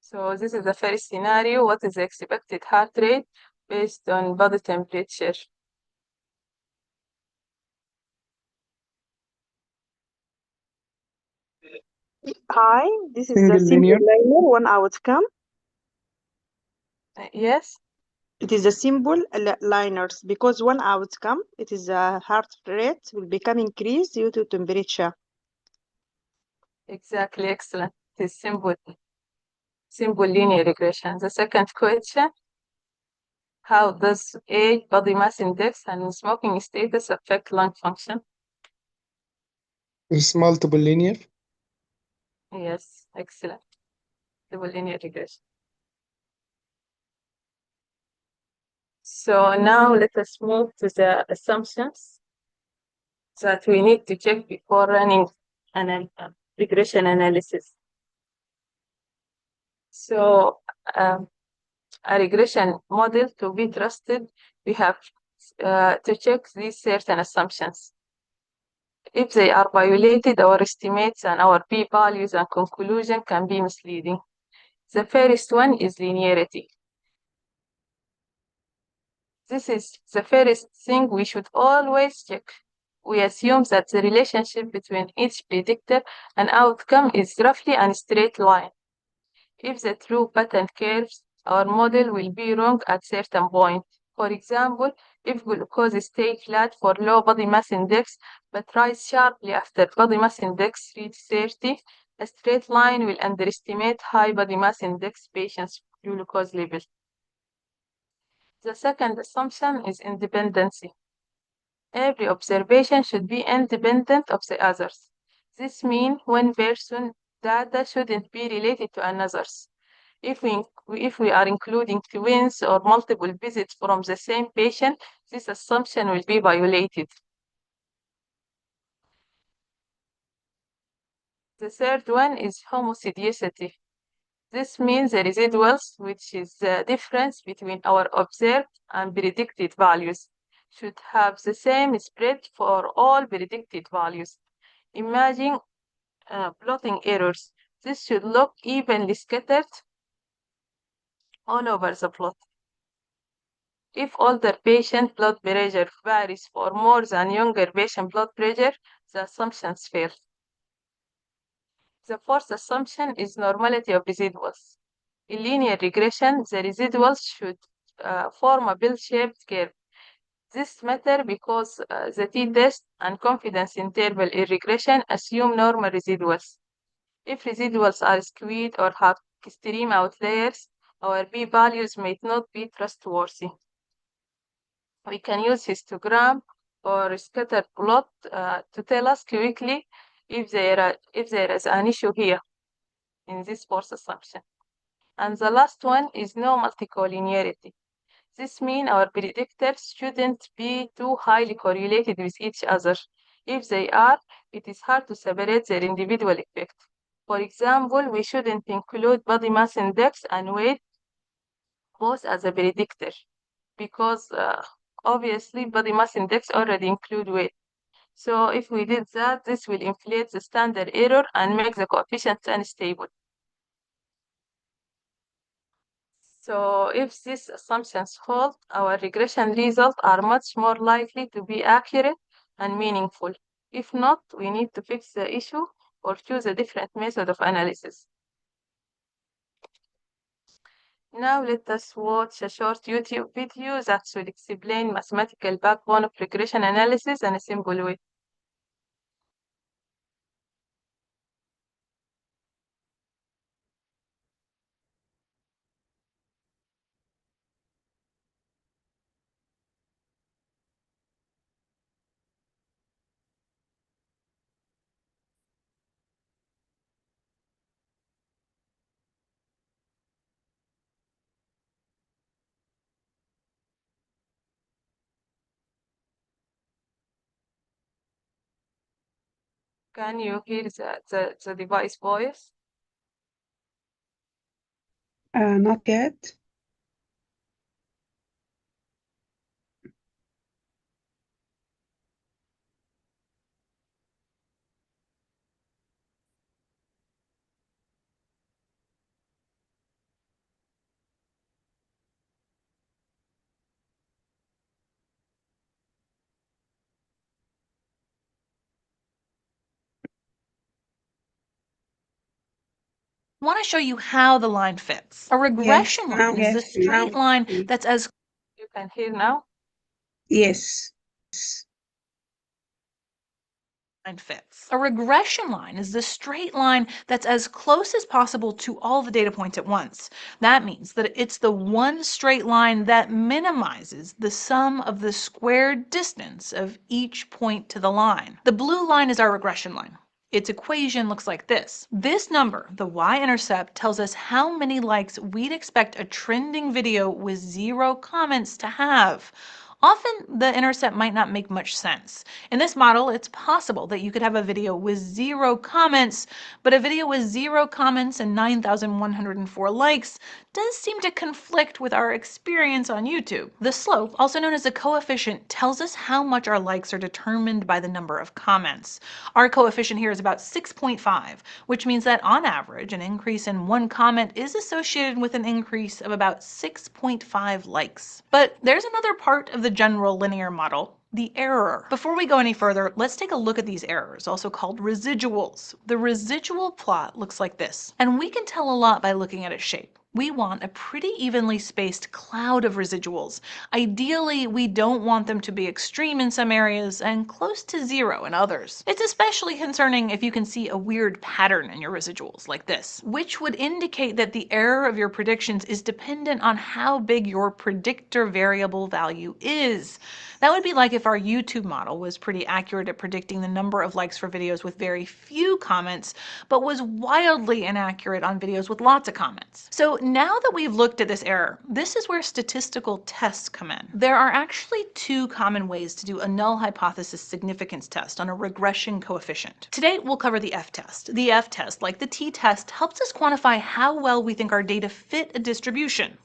S6: So this is the first scenario. What is the expected heart rate based on body temperature?
S7: Hi, this is the
S8: Single
S7: simple
S8: linear.
S7: liner one outcome.
S6: Yes,
S7: It is a simple liners because one outcome, it is a heart rate will become increased due to temperature.
S6: exactly. Excellent. It is simple linear regression. The second question, how does age, body mass index, and smoking status affect lung function?
S8: It's multiple linear.
S6: Yes, excellent. Simple linear regression. So now let us move to the assumptions that we need to check before running an regression analysis. So a regression model to be trusted, we have to check these certain assumptions. If they are violated, our estimates and our p-values and conclusion can be misleading. The first one is linearity. This is the first thing we should always check. We assume that the relationship between each predictor and outcome is roughly a straight line. If the true pattern curves, our model will be wrong at certain point. For example, if glucose stays flat for low body mass index but rise sharply after body mass index reaches 30, a straight line will underestimate high body mass index patients' glucose level. The second assumption is independency. Every observation should be independent of the others. This means one person's data shouldn't be related to another's. If we are including twins or multiple visits from the same patient, this assumption will be violated. The third one is homozygosity. This means the residuals, which is the difference between our observed and predicted values, should have the same spread for all predicted values. Imagine plotting errors. This should look evenly scattered all over the plot. If older patient blood pressure varies for more than younger patient blood pressure, the assumptions fail. The fourth assumption is normality of residuals. In linear regression, the residuals should form a bell-shaped curve. This matters because the t-test and confidence interval in regression assume normal residuals. If residuals are skewed or have extreme outliers, our p-values may not be trustworthy. We can use histogram or scatter plot to tell us quickly if there is an issue here in this fourth assumption. And the last one is no multicollinearity. This means our predictors shouldn't be too highly correlated with each other. If they are, it is hard to separate their individual effect. For example, we shouldn't include body mass index and weight both as a predictor because obviously body mass index already include weight. So if we did that, this will inflate the standard error and make the coefficients unstable. So if these assumptions hold, our regression results are much more likely to be accurate and meaningful. If not, we need to fix the issue or choose a different method of analysis. Now let us watch a short YouTube video that should explain mathematical backbone of regression analysis in a simple way. Can you hear the device voice?
S3: Not yet.
S8: I want to show you how the line fits. A regression
S3: Yes,
S8: line is the
S3: yes,
S8: straight
S3: now.
S8: line that's as
S6: You can hear now?
S3: Yes.
S8: fits. A regression line is the straight line that's as close as possible to all the data points at once. That means that it's the one straight line that minimizes the sum of the squared distance of each point to the line. The blue line is our regression line. Its equation looks like this. This number, the y-intercept, tells us how many likes we'd expect a trending video with 0 comments to have. Often, the intercept might not make much sense. In this model, it's possible that you could have a video with 0 comments, but a video with 0 comments and 9,104 likes does seem to conflict with our experience on YouTube. The slope, also known as the coefficient, tells us how much our likes are determined by the number of comments. Our coefficient here is about 6.5, which means that on average, an increase in 1 comment is associated with an increase of about 6.5 likes. But there's another part of the general linear model, the error. Before we go any further, let's take a look at these errors, also called residuals. The residual plot looks like this, and we can tell a lot by looking at its shape. We want a pretty evenly spaced cloud of residuals. Ideally, we don't want them to be extreme in some areas and close to 0 in others. It's especially concerning if you can see a weird pattern in your residuals like this, which would indicate that the error of your predictions is dependent on how big your predictor variable value is. That would be like if our YouTube model was pretty accurate at predicting the number of likes for videos with very few comments, but was wildly inaccurate on videos with lots of comments. So now that we've looked at this error, this is where statistical tests come in. There are actually 2 common ways to do a null hypothesis significance test on a regression coefficient. Today, we'll cover the F-test. The F-test, like the T-test, helps us quantify how well we think our data fit a distribution.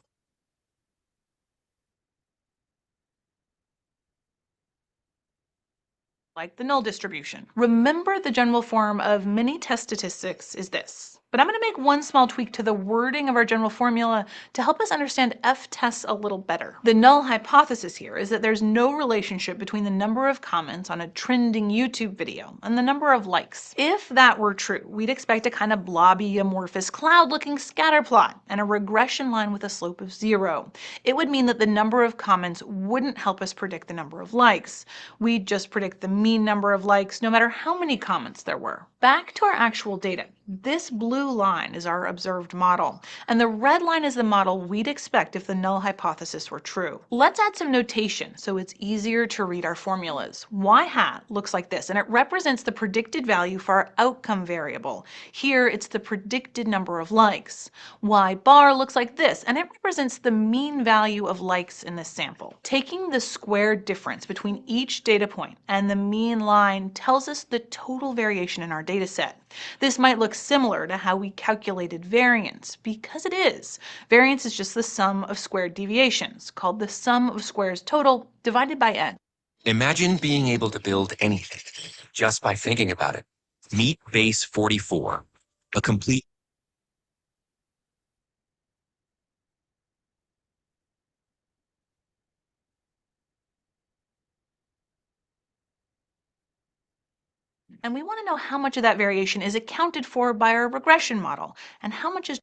S8: Like the null distribution. Remember, the general form of many test statistics is this. But I'm going to make one small tweak to the wording of our general formula to help us understand F-tests a little better. The null hypothesis here is that there's no relationship between the number of comments on a trending YouTube video and the number of likes. If that were true, we'd expect a kind of blobby, amorphous, cloud-looking scatter plot and a regression line with a slope of 0. It would mean that the number of comments wouldn't help us predict the number of likes. We'd just predict the mean number of likes no matter how many comments there were. Back to our actual data. This blue line is our observed model, and the red line is the model we'd expect if the null hypothesis were true. Let's add some notation so it's easier to read our formulas. Y hat looks like this, and it represents the predicted value for our outcome variable. Here, it's the predicted number of likes. Y bar looks like this, and it represents the mean value of likes in this sample. Taking the squared difference between each data point and the mean line tells us the total variation in our data set. This might look similar to how we calculated variance, because it is. Variance is just the sum of squared deviations, called the sum of squares total divided by n.
S9: Imagine being able to build anything just by thinking about it. Meet Base 44, a complete
S8: And we want to know how much of that variation is accounted for by our regression model and how much is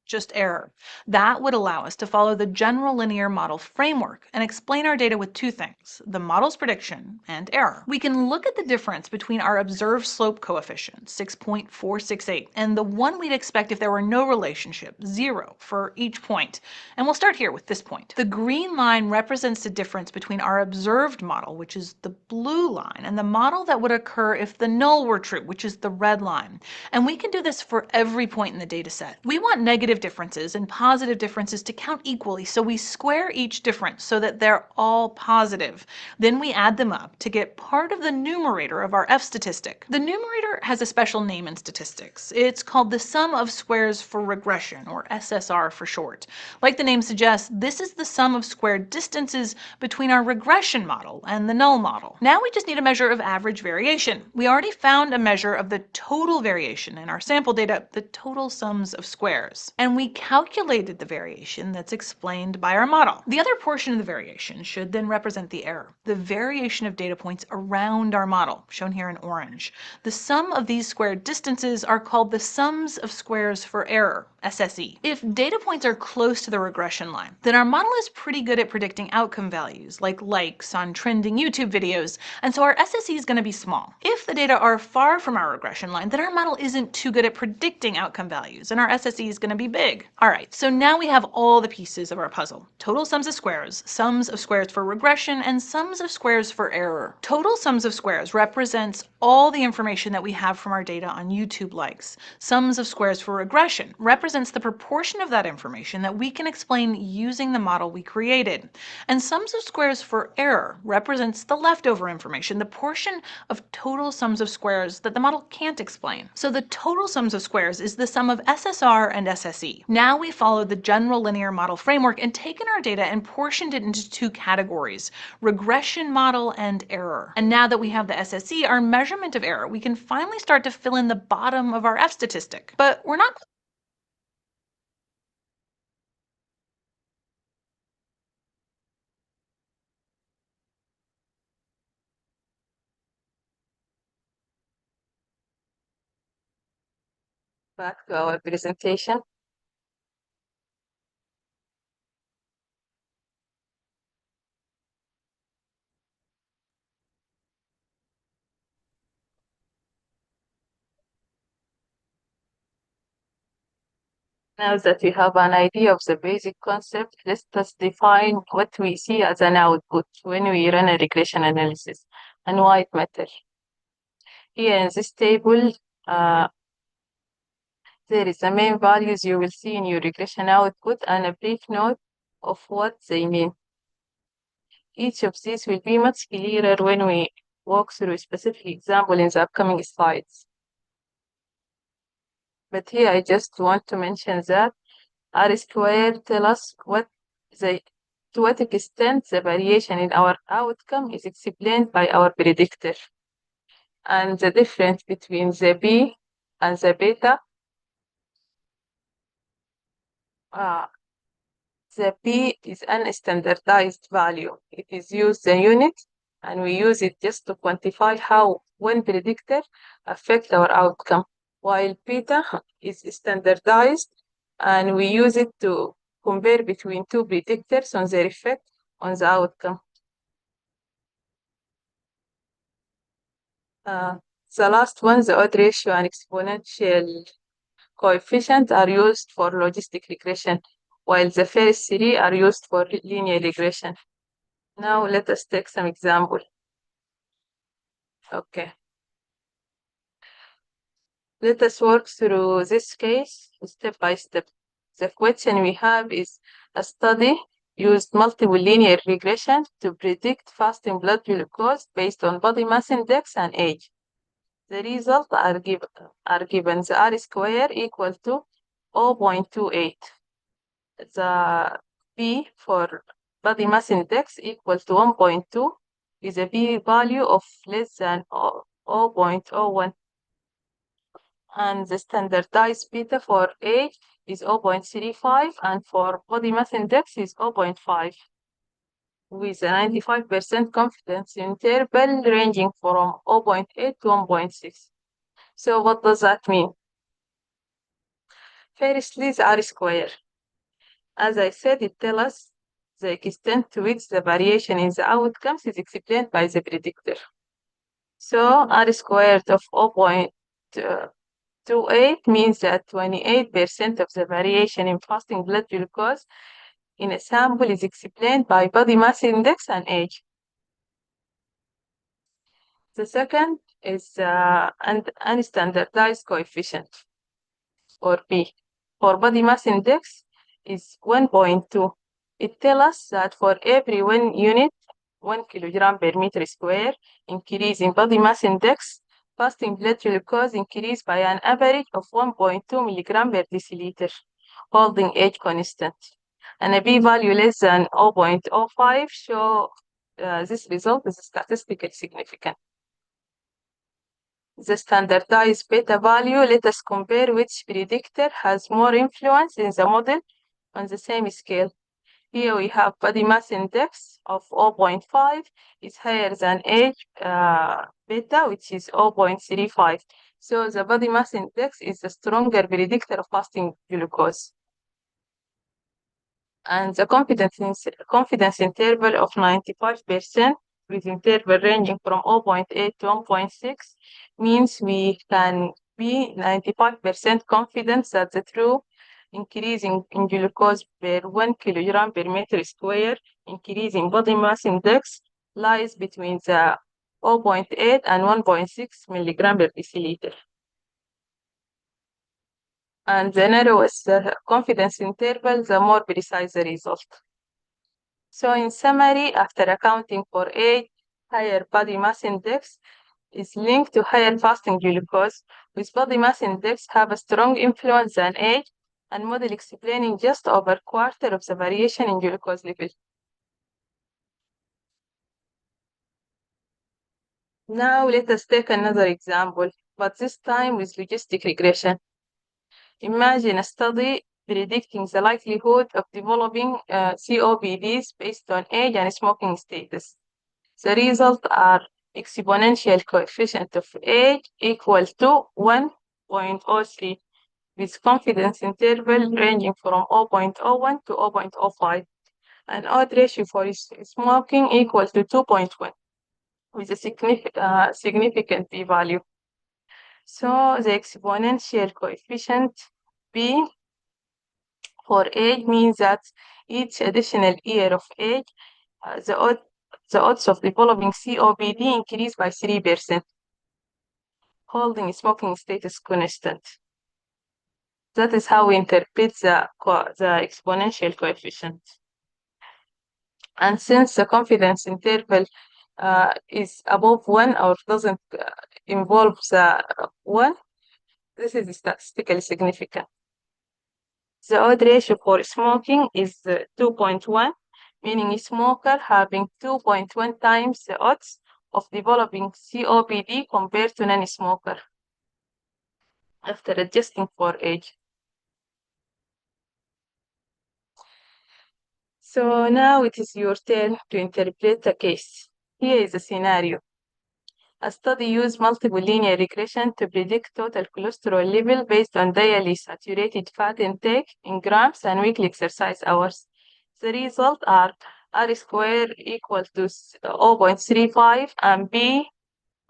S8: just error. That would allow us to follow the general linear model framework and explain our data with 2 things, the model's prediction and error. We can look at the difference between our observed slope coefficient, 6.468, and the one we'd expect if there were no relationship, 0, for each point. And we'll start here with this point. The green line represents the difference between our observed model, which is the blue line, and the model that would occur if the null were true, which is the red line. And we can do this for every point in the data set. We want negative differences and positive differences to count equally, so we square each difference so that they're all positive. Then we add them up to get part of the numerator of our F statistic. The numerator has a special name in statistics. It's called the sum of squares for regression, or SSR for short. Like the name suggests, this is the sum of squared distances between our regression model and the null model. Now we just need a measure of average variation. We already found a measure of the total variation in our sample data, the total sums of squares. and we calculated the variation that's explained by our model. The other portion of the variation should then represent the error, the variation of data points around our model, shown here in orange. The sum of these squared distances are called the sums of squares for error, SSE. If data points are close to the regression line, then our model is pretty good at predicting outcome values, like likes on trending YouTube videos, and so our SSE is going to be small. If the data are far from our regression line, then our model isn't too good at predicting outcome values, and our SSE is going to be big. All right, so now we have all the pieces of our puzzle. Total sums of squares for regression, and sums of squares for error. Total sums of squares represents all the information that we have from our data on YouTube likes. Sums of squares for regression represents the proportion of that information that we can explain using the model we created. And sums of squares for error represents the leftover information, the portion of total sums of squares that the model can't explain. So the total sums of squares is the sum of SSR and SSE. Now we followed the general linear model framework and taken our data and portioned it into two categories, regression model and error. And now that we have the SSE, our measurement of error, we can finally start to fill in the bottom of our F statistic. But we're not
S6: back to our presentation. Now that we have an idea of the basic concept, let's define what we see as an output when we run a regression analysis and why it matters. Here in this table, there is the main values you will see in your regression output and a brief note of what they mean. Each of these will be much clearer when we walk through a specific example in the upcoming slides. But here I just want to mention that R squared tells us to what extent the variation in our outcome is explained by our predictor. And the difference between the B and the beta, the B is an standardized value. It is used a unit, and we use it just to quantify how one predictor affects our outcome, while beta is standardized, and we use it to compare between two predictors on their effect on the outcome. The last one, the odd ratio and exponential coefficient, are used for logistic regression, while the first three are used for linear regression. Now let us take some example. Okay. Let us work through this case step by step. The question we have is a study used multiple linear regression to predict fasting blood glucose based on body mass index and age. The results are given. The R square equal to 0.28. The P for body mass index equal to 1.2 with a P value of less than 0.01. And the standardized beta for age is 0.35, and for body mass index is 0.5, with a 95% confidence interval ranging from 0.8 to 1.6. So what does that mean? Firstly, the R square. As I said, it tells us the extent to which the variation in the outcomes is explained by the predictor. So R squared of 0.28 means that 28% of the variation in fasting blood glucose in a sample is explained by body mass index and age. The second is unstandardized coefficient, or P. For body mass index is 1.2. It tells us that for every 1 unit, 1 kilogram per meter square increase in body mass index, fasting blood glucose increased by an average of 1.2 milligram per deciliter, holding age constant. And a p-value less than 0.05 show this result is statistically significant. the standardized beta value, let us compare which predictor has more influence in the model on the same scale. Here we have body mass index of 0.5 is higher than age beta, which is 0.35. So the body mass index is a stronger predictor of fasting glucose. And the confidence interval of 95% with interval ranging from 0.8 to 1.6 means we can be 95% confident that the true increase in glucose per 1 kilogram per meter square increase in body mass index lies between the 0.8 and 1.6 milligram per deciliter. And the narrowest confidence interval, the more precise the result. So in summary, after accounting for age, higher body mass index is linked to higher fasting glucose, with body mass index have a strong influence than age, and model explaining just over a quarter of the variation in glucose level. Now let us take another example, but this time with logistic regression. Imagine a study predicting the likelihood of developing COPDs based on age and smoking status. The results are exponential coefficient of age equal to 1.03 with confidence interval ranging from 0.01 to 0.05 and odds ratio for smoking equal to 2.1 with a significant p-value. So the exponential coefficient b for age means that each additional year of age, the odds of developing COPD increase by 3%, holding smoking status constant. That is how we interpret the exponential coefficient. And since the confidence interval is above 1 or doesn't involve the 1, this is statistically significant. The odds ratio for smoking is 2.1, meaning a smoker having 2.1 times the odds of developing COPD compared to non-smoker after adjusting for age. So now it is your turn to interpret a case. Here is a scenario. A study used multiple linear regression to predict total cholesterol level based on daily saturated fat intake in grams and weekly exercise hours. The results are R squared equal to 0.35 and B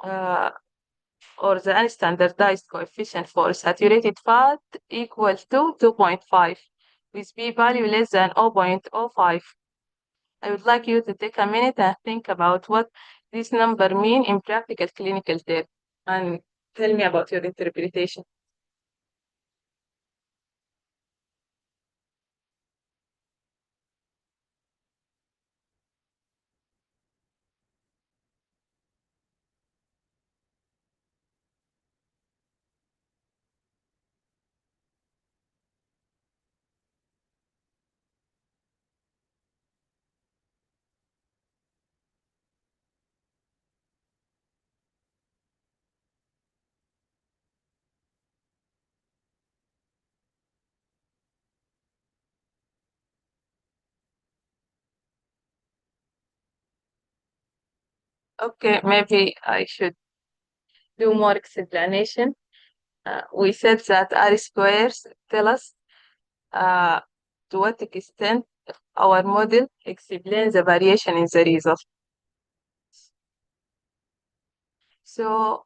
S6: or the unstandardized coefficient for saturated fat equal to 2.5 with p-value less than 0.05. I would like you to take a minute and think about what this number mean in practical clinical terms and tell me about your interpretation. Okay, maybe I should do more explanation. We said that R squares tell us to what extent our model explains the variation in the result. So,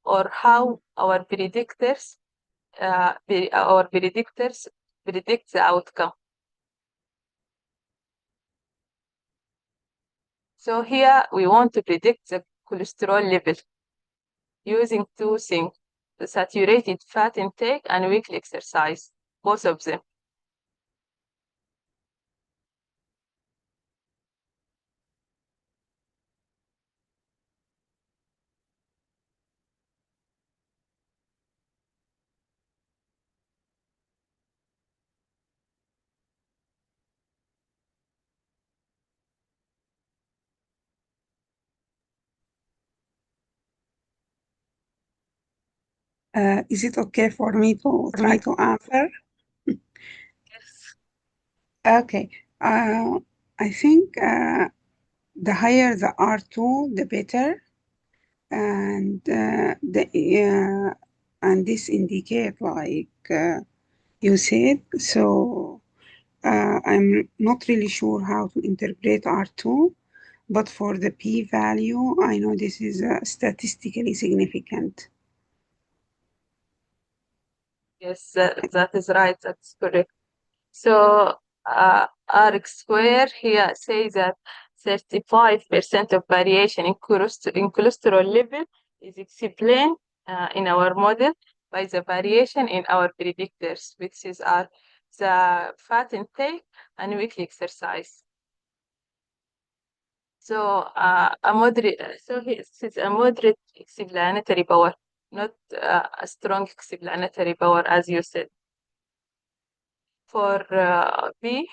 S6: or how our predictors predict the outcome. So here we want to predict the cholesterol level using two things, the saturated fat intake and weekly exercise, both of them.
S3: Is it okay for me to try to answer?
S6: Yes.
S3: Okay. I think the higher the R2, the better. And and this indicate like you said. So I'm not really sure how to interpret R2, but for the p-value, I know this is statistically significant.
S6: Yes, that is right. That's correct. So R square here says that 35% of variation in cholesterol level is explained in our model by the variation in our predictors, which is the fat intake and weekly exercise. So this is a moderate explanatory power, not a strong explanatory power, as you said. For B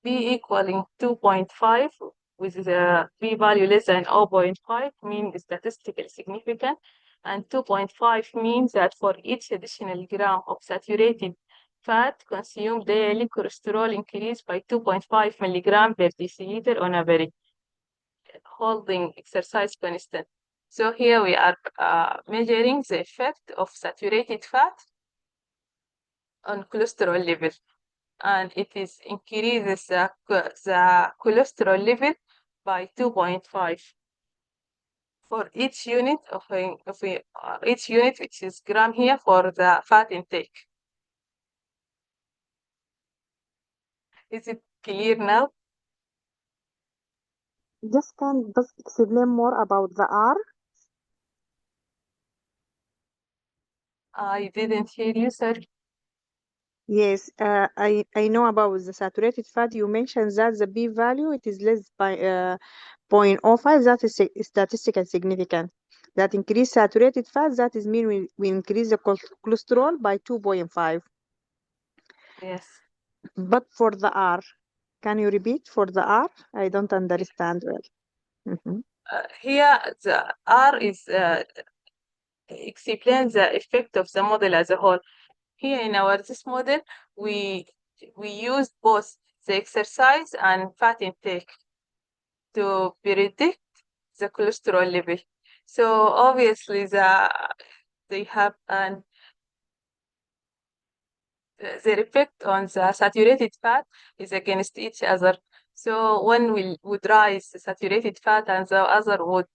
S6: equaling 2.5 with the p value less than 0.5 means statistically significant, and 2.5 means that for each additional gram of saturated fat consumed daily, cholesterol increased by 2.5 milligram per deciliter on average, holding exercise constant. So here we are measuring the effect of saturated fat on cholesterol level, and it is increases the cholesterol level by 2.5 for each unit of each unit, which is gram here for the fat intake. Is it clear now?
S7: Just explain more about the R.
S6: I didn't hear you, sir.
S7: Yes, I know about the saturated fat. You mentioned that the p value it is less by 0.05. That is statistically significant. That increase saturated fat, that is mean we increase the cholesterol by 2.5.
S6: Yes.
S7: But for the R, can you repeat for the R? I don't understand well. Mhm.
S6: Here the R is explains the effect of the model as a whole. Here in this model, we use both the exercise and fat intake to predict the cholesterol level. So obviously they have their effect on the saturated fat is against each other. So one would rise the saturated fat and the other would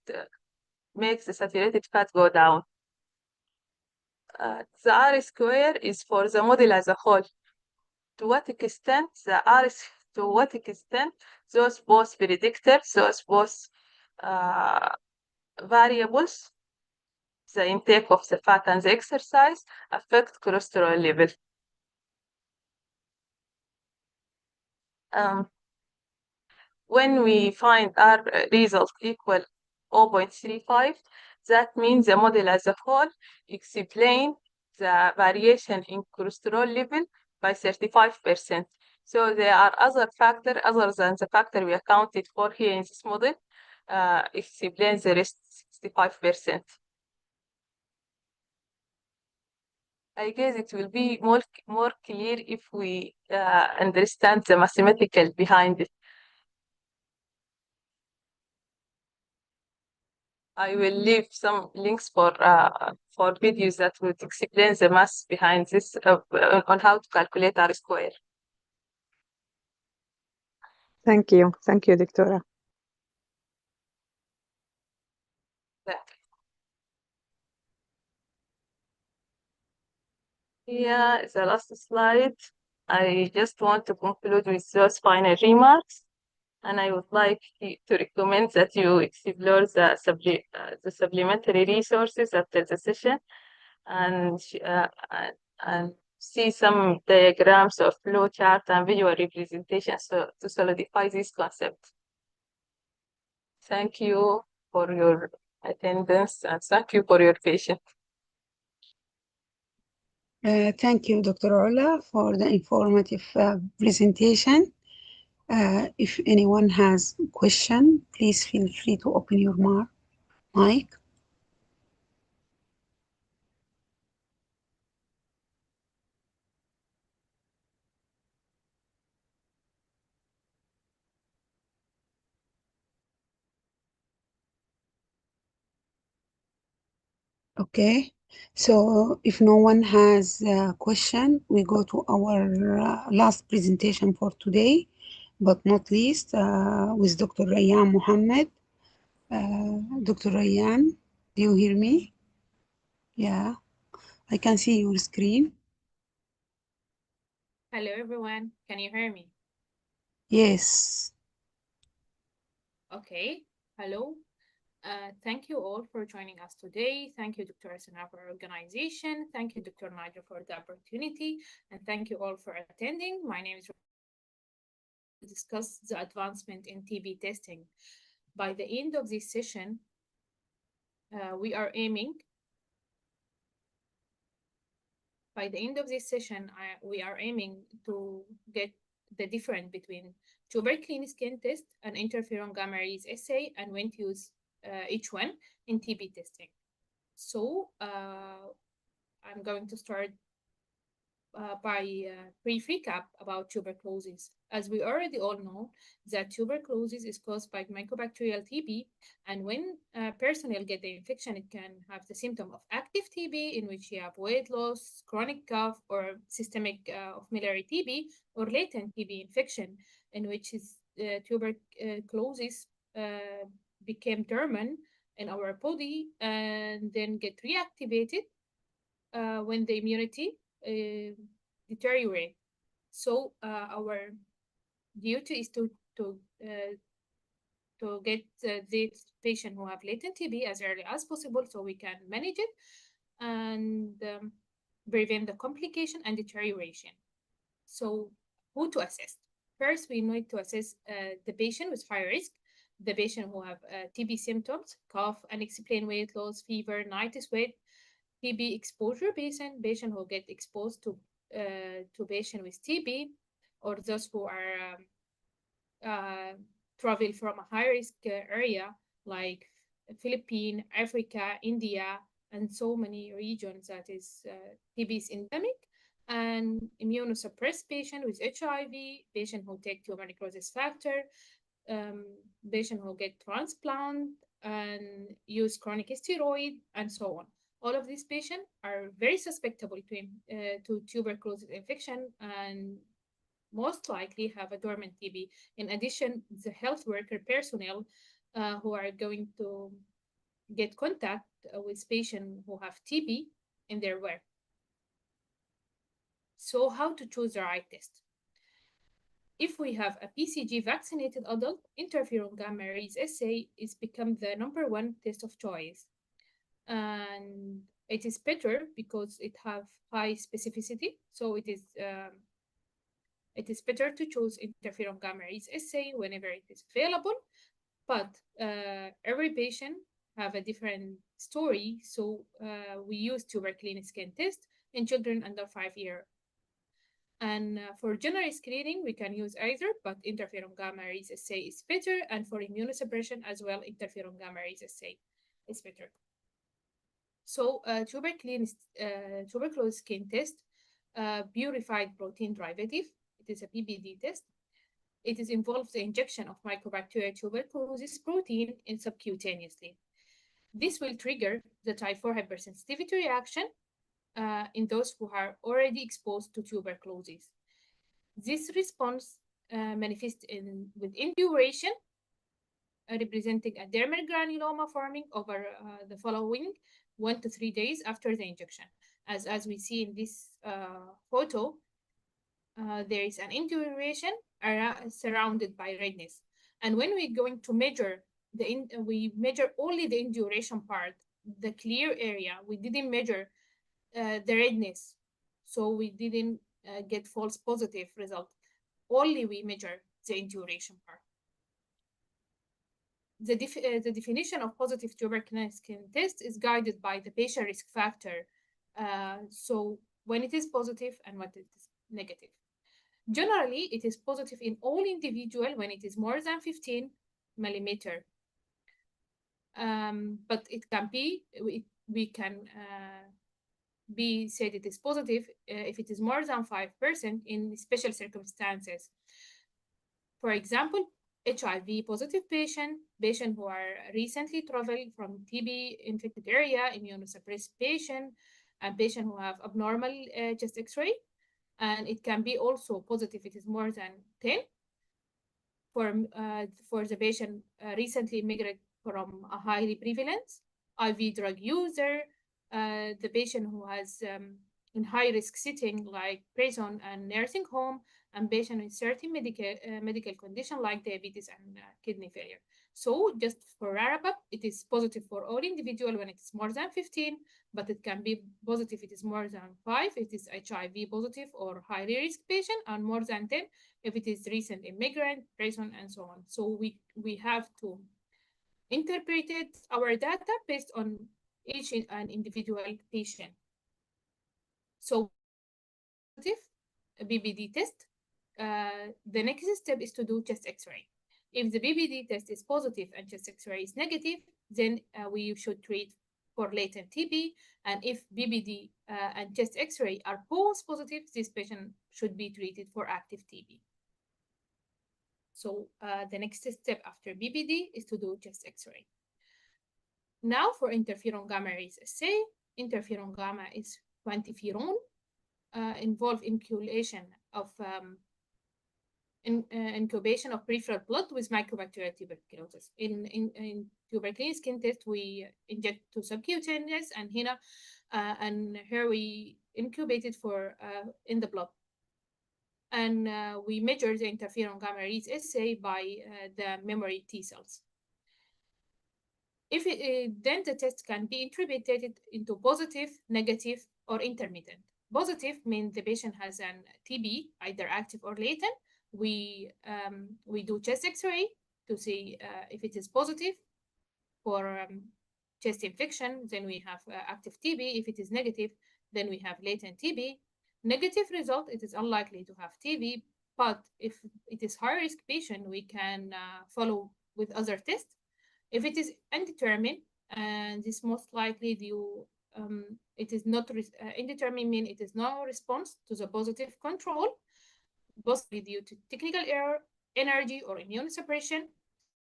S6: make the saturated fat go down. The R square is for the model as a whole. To what extent those both predictors, those both variables, the intake of the fat and the exercise, affect cholesterol level. When we find our result equal 0.35, that means the model as a whole explains the variation in cholesterol level by 35%. So there are other factors other than the factor we accounted for here in this model, explains the rest 65%. I guess it will be more clear if we understand the mathematical behind it. I will leave some links for videos that would explain the math behind this on how to calculate R square.
S7: Thank you, Doctora.
S6: Here is the last slide. I just want to conclude with those final remarks, and I would like to recommend that you explore the supplementary resources after the session and see some diagrams of flow chart and visual representations to solidify this concept. Thank you for your attendance and thank you for your patience.
S3: Thank you, Dr. Ola, for the informative presentation. If anyone has a question, please feel free to open your mic. Okay, so if no one has a question, we go to our last presentation for today, but not least, with Dr. Rayan Mohammed. Dr. Rayan, do you hear me? Yeah, I can see your screen.
S10: Hello, everyone. Can you hear me?
S3: Yes.
S10: Okay. Hello. Thank you all for joining us today. Thank you, Dr. Asana, for our organization. Thank you, Dr. Nadia, for the opportunity. And thank you all for attending. My name is to discuss the advancement in TB testing. By the end of this session, we are aiming to get the difference between tuberculin skin test and interferon gamma release assay and when to use each one in TB testing. So I'm going to start by a brief recap about tuberculosis. As we already all know, that tuberculosis is caused by mycobacterial TB, and when personnel get the infection, it can have the symptom of active TB, in which you have weight loss, chronic cough, or systemic of miliary TB, or latent TB infection, in which is tuberculosis became dormant in our body and then get reactivated when the immunity deteriorate. So our duty is to get this patient who have latent TB as early as possible, so we can manage it and prevent the complication and deterioration. So who to assess? First, we need to assess the patient with high risk, the patient who have TB symptoms, cough, unexplained weight loss, fever, night sweat, TB exposure patient who get exposed to patient with TB, or those who are travel from a high risk area like Philippines, Africa, India, and so many regions that is TB is endemic, and immunosuppressed patient with HIV, patient who take tumor necrosis factor, patient who get transplant and use chronic steroid, and so on. All of these patients are very susceptible to tuberculosis infection and most likely have a dormant TB. In addition, the health worker personnel who are going to get contact with patients who have TB in their work. So how to choose the right test? If we have a BCG vaccinated adult, interferon gamma release assay is become the #1 test of choice. And it is better because it have high specificity. So it is better to choose interferon gamma release assay whenever it is available. But every patient have a different story. So we use tuberculin skin test in children under 5 years. And for general screening, we can use either, but interferon gamma release assay is better. And for immunosuppression as well, interferon gamma release assay is better. So tuberculosis skin test, purified protein derivative. It is a PBD test. It involves the injection of mycobacterial tuberculosis protein in subcutaneously. This will trigger the type 4 hypersensitivity reaction in those who are already exposed to tuberculosis. This response manifests with induration, representing a dermal granuloma forming over the following 1 to 3 days after the injection. As we see in this photo, there is an induration surrounded by redness. And when we're going to measure we measure only the induration part, the clear area. We didn't measure the redness, so we didn't get false positive result. Only we measure the induration part. The definition of positive tuberculosis skin test is guided by the patient risk factor. So when it is positive and when it is negative. Generally, it is positive in all individuals when it is more than 15 millimeter. But it can be, we can be said it is positive if it is more than 5% in special circumstances. For example, HIV positive patient who are recently traveled from TB infected area, immunosuppressed patient, and patient who have abnormal chest X-ray, and it can be also positive. It is more than 10 for the patient recently immigrated from a highly prevalent IV drug user, the patient who has in high risk setting like prison and nursing home, and patient with certain medical condition like diabetes and kidney failure. So just for wrap up, it is positive for all individual when it is more than 15, but it can be positive if it is more than 5, it is HIV positive or high risk patient, and more than 10 if it is recent immigrant, prison, and so on. So we have to interpret our data based on each and individual patient. So a BBD test, the next step is to do chest X-ray. If the BBD test is positive and chest X-ray is negative, then we should treat for latent TB. And if BBD and chest X-ray are both positive, this patient should be treated for active TB. So the next step after BBD is to do chest X-ray. Now for interferon gamma release assay, interferon gamma is quantiferon, involve incubation of incubation of peripheral blood with Mycobacterial tuberculosis. In tuberculin skin test, we inject to subcutaneous, and here we incubated for in the blood. And we measure the interferon gamma release assay by the memory T cells. Then the test can be interpreted into positive, negative, or intermittent. Positive means the patient has an TB, either active or latent. We do chest X-ray to see if it is positive. For chest infection, then we have active TB. If it is negative, then we have latent TB. Negative result, it is unlikely to have TB, but if it is high risk patient, we can follow with other tests. If it is undetermined, and this most likely due, it is not indeterminate, mean it is no response to the positive control, possibly due to technical error, energy, or immune suppression.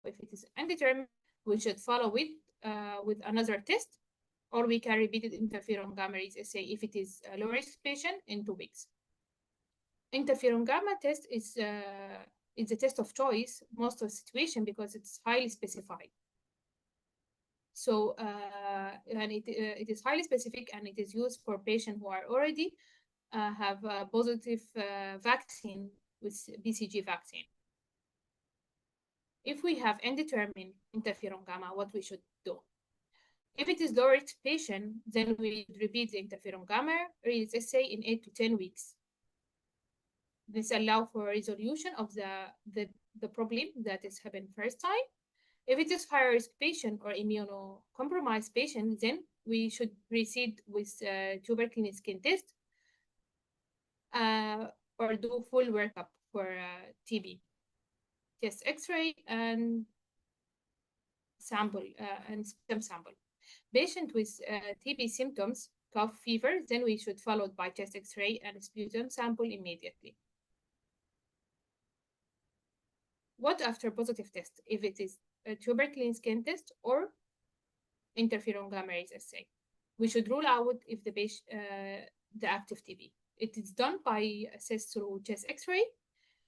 S10: If it is undetermined, we should follow with another test, or we can repeat it interferon gamma release assay if it is a low risk patient in 2 weeks. Interferon gamma test is a test of choice most of the situation because it's highly specified. So and it is highly specific, and it is used for patients who are already have a positive vaccine with BCG vaccine. If we have indeterminate interferon gamma, what we should do? If it is low risk patient, then we repeat the interferon gamma release assay in 8 to 10 weeks. This allows for resolution of the problem that is happened first time. If it is high risk patient or immunocompromised patient, then we should proceed with tuberculin skin test or do full workup for TB, chest X-ray and sample and sputum sample. Patient with TB symptoms, cough, fever, then we should follow by chest X-ray and sputum sample immediately. What after positive test? If it is a tuberculin skin test or interferon gamma release assay, we should rule out if the patient the active TB. It is done by assess through chest X-ray.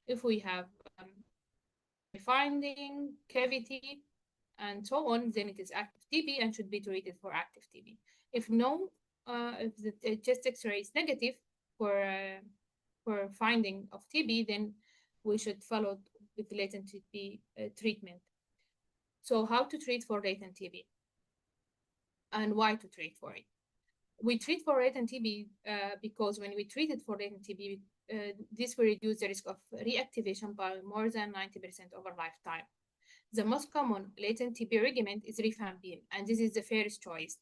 S10: If we have finding, cavity, and so on, then it is active TB and should be treated for active TB. If no, if the chest X-ray is negative for finding of TB, then we should follow with latent TB treatment. So how to treat for latent TB and why to treat for it? We treat for latent TB because when we treat it for latent TB, this will reduce the risk of reactivation by more than 90% over lifetime. The most common latent TB regimen is rifampicin, and this is the fairest choice.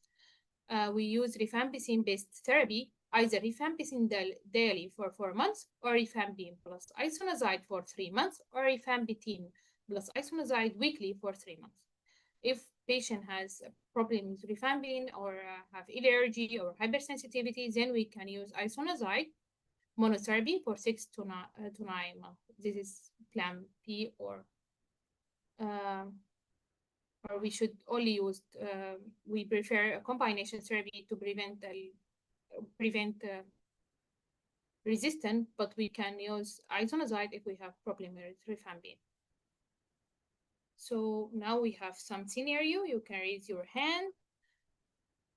S10: We use rifampicin-based therapy, either rifampicin daily for 4 months, or rifampicin plus isoniazid for 3 months, or rifampicin plus isoniazid weekly for 3 months. If patient has problems with rifampicin or have allergy or hypersensitivity, then we can use isoniazid monotherapy for 6 to 9 months. This is plan P or or we should only use, we prefer a combination therapy to prevent resistant, but we can use isoniazid if we have problem with rifampin. So now we have some scenario. You can raise your hand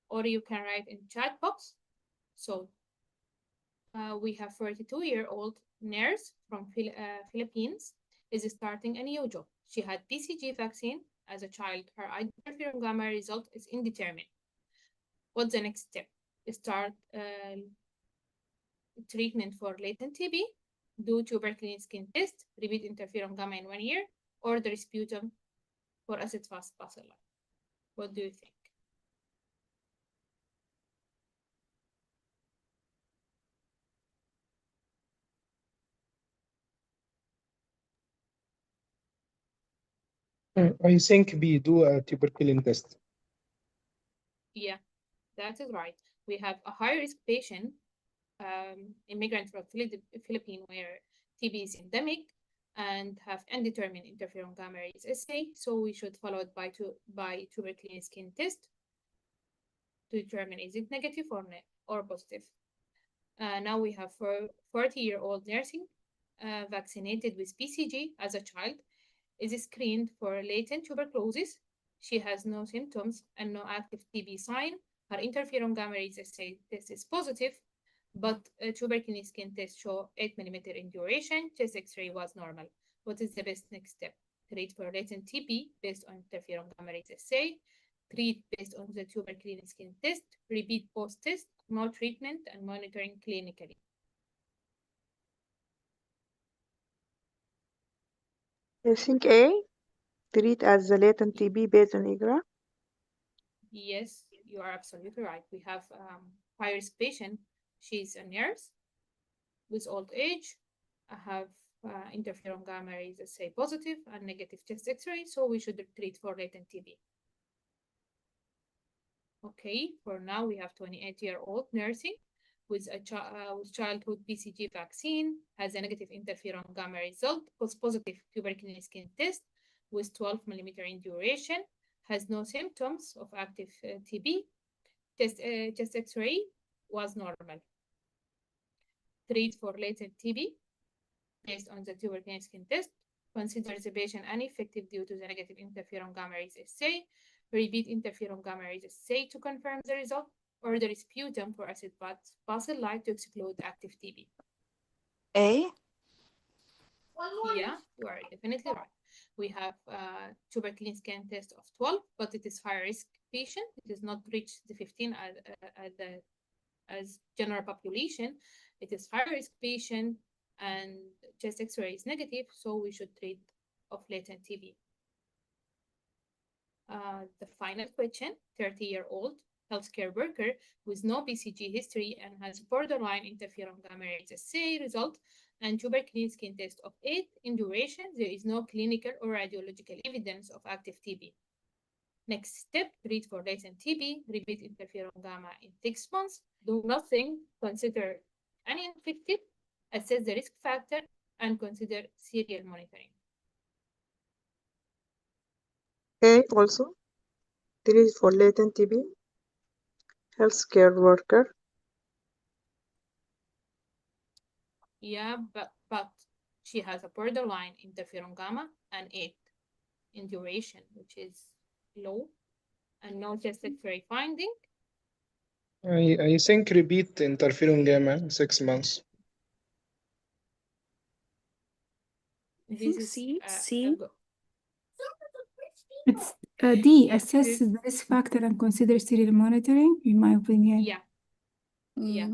S10: or you can write in chat box. So we have 42-year-old nurse from Philippines is starting a new job. She had BCG vaccine as a child. Her interferon gamma result is indeterminate. What's the next step? Start treatment for latent TB, do tuberculin skin test, repeat interferon gamma in 1 year, or the sputum for acid-fast bacilli. What do you think?
S11: I think we do a tuberculin test.
S10: Yeah, that is right. We have a high-risk patient, immigrant from Philippines, where TB is endemic and have undetermined interferon gamma raise assay. So we should follow it by tuberculin skin test to determine is it negative or positive. Now we have 40-year-old nursing vaccinated with BCG as a child, is screened for latent tuberculosis. She has no symptoms and no active TB sign. Her interferon gamma raise assay test is positive, but tuberculin skin test show 8 mm in duration. Chest X-ray was normal. What is the best next step? Treat for latent TB based on interferon gamma raise assay. Treat based on the tuberculin skin test. Repeat post-test. No treatment and monitoring clinically.
S7: I think A, treat as the latent TB based on IGRA.
S10: Yes, you are absolutely right. We have high-risk patient. She's a nurse with old age. I have interferon gamma raise assay positive and negative chest X-ray, so we should treat for latent TB. Okay, for now we have 28-year-old nursing with a with childhood BCG vaccine, has a negative interferon gamma result, was positive tuberculin skin test with 12 mm in duration, has no symptoms of active TB. Chest X-ray was normal. Treat for latent TB based on the tuberculin skin test. Consider the patient ineffective due to the negative interferon gamma raise assay. Repeat interferon gamma raise assay to confirm the result, or the sputum for acid-fast bacilli to exclude active TB.
S8: A?
S10: Yeah, you are definitely right. We have tuberculin skin test of 12, but it is high-risk patient. It is not reached the 15 as general population. It is high-risk patient, and chest X-ray is negative, so we should treat of latent TB. The final question, 30-year-old healthcare worker with no BCG history and has borderline interferon gamma raise assay result and tuberculin skin test of 8 in duration. There is no clinical or radiological evidence of active TB. Next step, treat for latent TB, repeat interferon gamma in 6 months, do nothing, consider uninfected, assess the risk factor, and consider serial monitoring.
S7: A also, treat for latent TB, healthcare worker.
S10: Yeah, but she has a borderline interferon gamma and 8 in duration, which is low, and no chest X-ray finding.
S11: I think repeat interferon gamma 6 months.
S10: This is
S5: C. It's D, assess the risk factor and consider serial monitoring, in my opinion.
S10: Yeah. Yeah,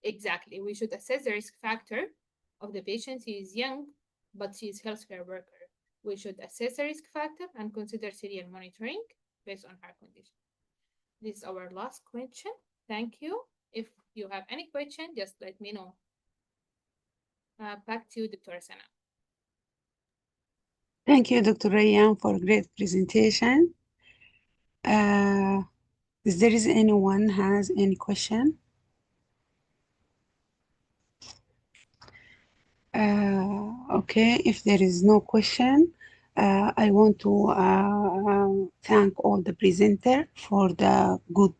S10: exactly. We should assess the risk factor of the patient. She is young, but she is healthcare worker. We should assess the risk factor and consider serial monitoring based on her condition. This is our last question. Thank you. If you have any question, just let me know. Back to you, Dr. Sana.
S3: Thank you, Dr. Rayan, for a great presentation. Is there anyone has any question? Okay, if there is no question, I want to thank all the presenters for the good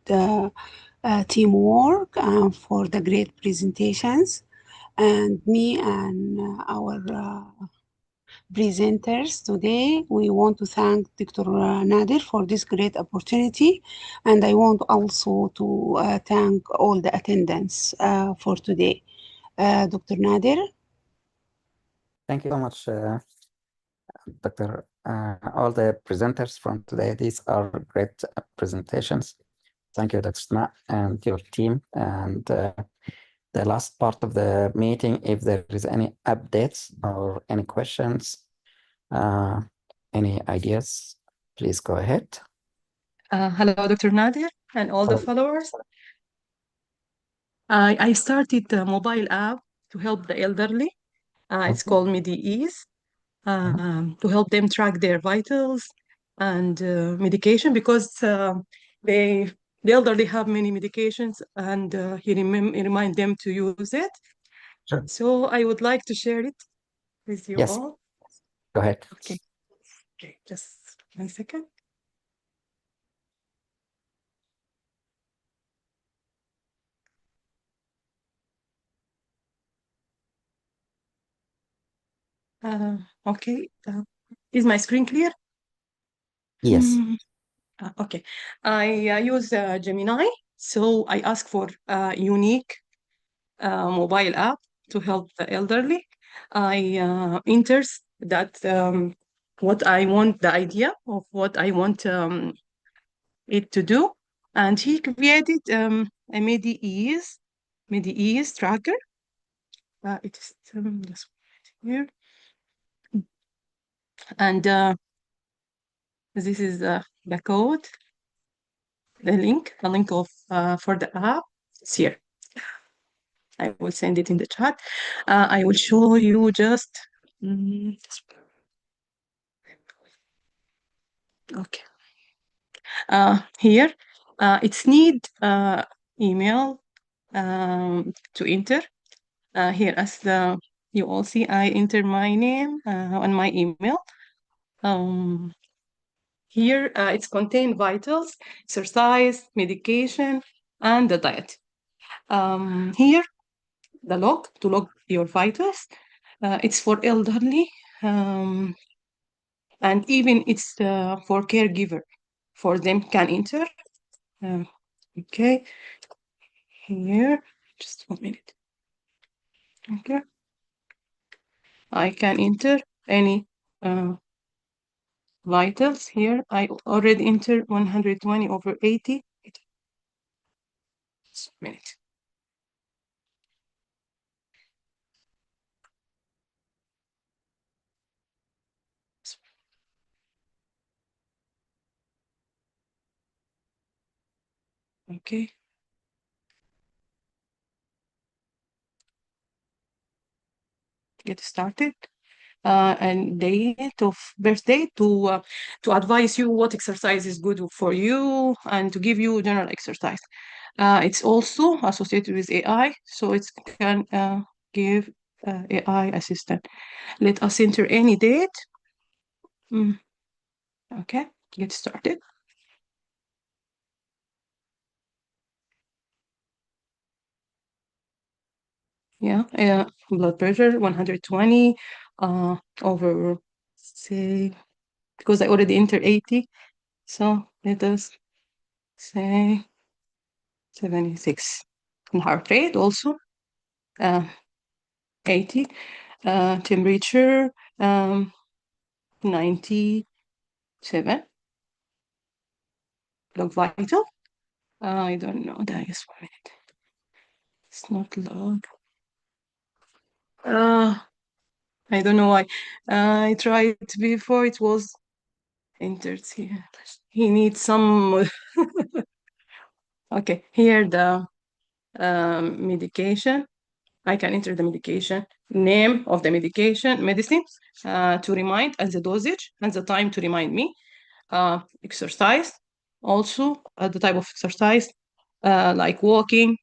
S3: teamwork and for the great presentations. And me and our presenters today, we want to thank Dr. Nader for this great opportunity. And I want also to thank all the attendants for today. Dr. Nader.
S1: Thank you so much, Dr. All the presenters from today. These are great presentations. Thank you, Dr. Sna, and your team. And the last part of the meeting, if there is any updates or any questions, any ideas, please go ahead.
S12: Hello, Dr. Nader and all the followers. I started a mobile app to help the elderly. It's called MediEase, to help them track their vitals and medication, because the elderly have many medications, and he remind them to use it.
S1: Sure.
S12: So I would like to share it with you
S1: Yes.
S12: all.
S1: Go ahead.
S12: Okay, just 1 second. Okay, is my screen clear?
S1: Yes.
S12: Okay, I use Gemini, so I ask for a unique mobile app to help the elderly. I enters that what I want, the idea of what I want it to do, and he created a MediEase tracker. It is this here, and this is the code, the link of for the app. It's here. I will send it in the chat. I will show you just okay. Here, it's need email to enter. Here, as you all see, I enter my name and my email. Here, it's contain vitals, exercise, medication, and the diet. Here, the log to log your vitals. It's for elderly, and even it's for caregiver. For them can enter. Okay, here, just 1 minute. Okay, I can enter any vitals here. I already entered 120/80. Just 1 minute. Okay. Get started. And date of birthday to advise you what exercise is good for you and to give you general exercise. It's also associated with AI, so it can give AI assistant. Let us enter any date. Okay, get started. Yeah, blood pressure 120 over, say, because I already entered 80, so let us say 76. And heart rate also 80. Temperature 97. Log vital. I don't know. That is 1 minute. It's not log. I don't know why. I tried before. It was entered here. He needs some. Okay, here the medication. I can enter the medication, name of the medicine to remind, and the dosage and the time to remind me. Exercise, also the type of exercise, like walking,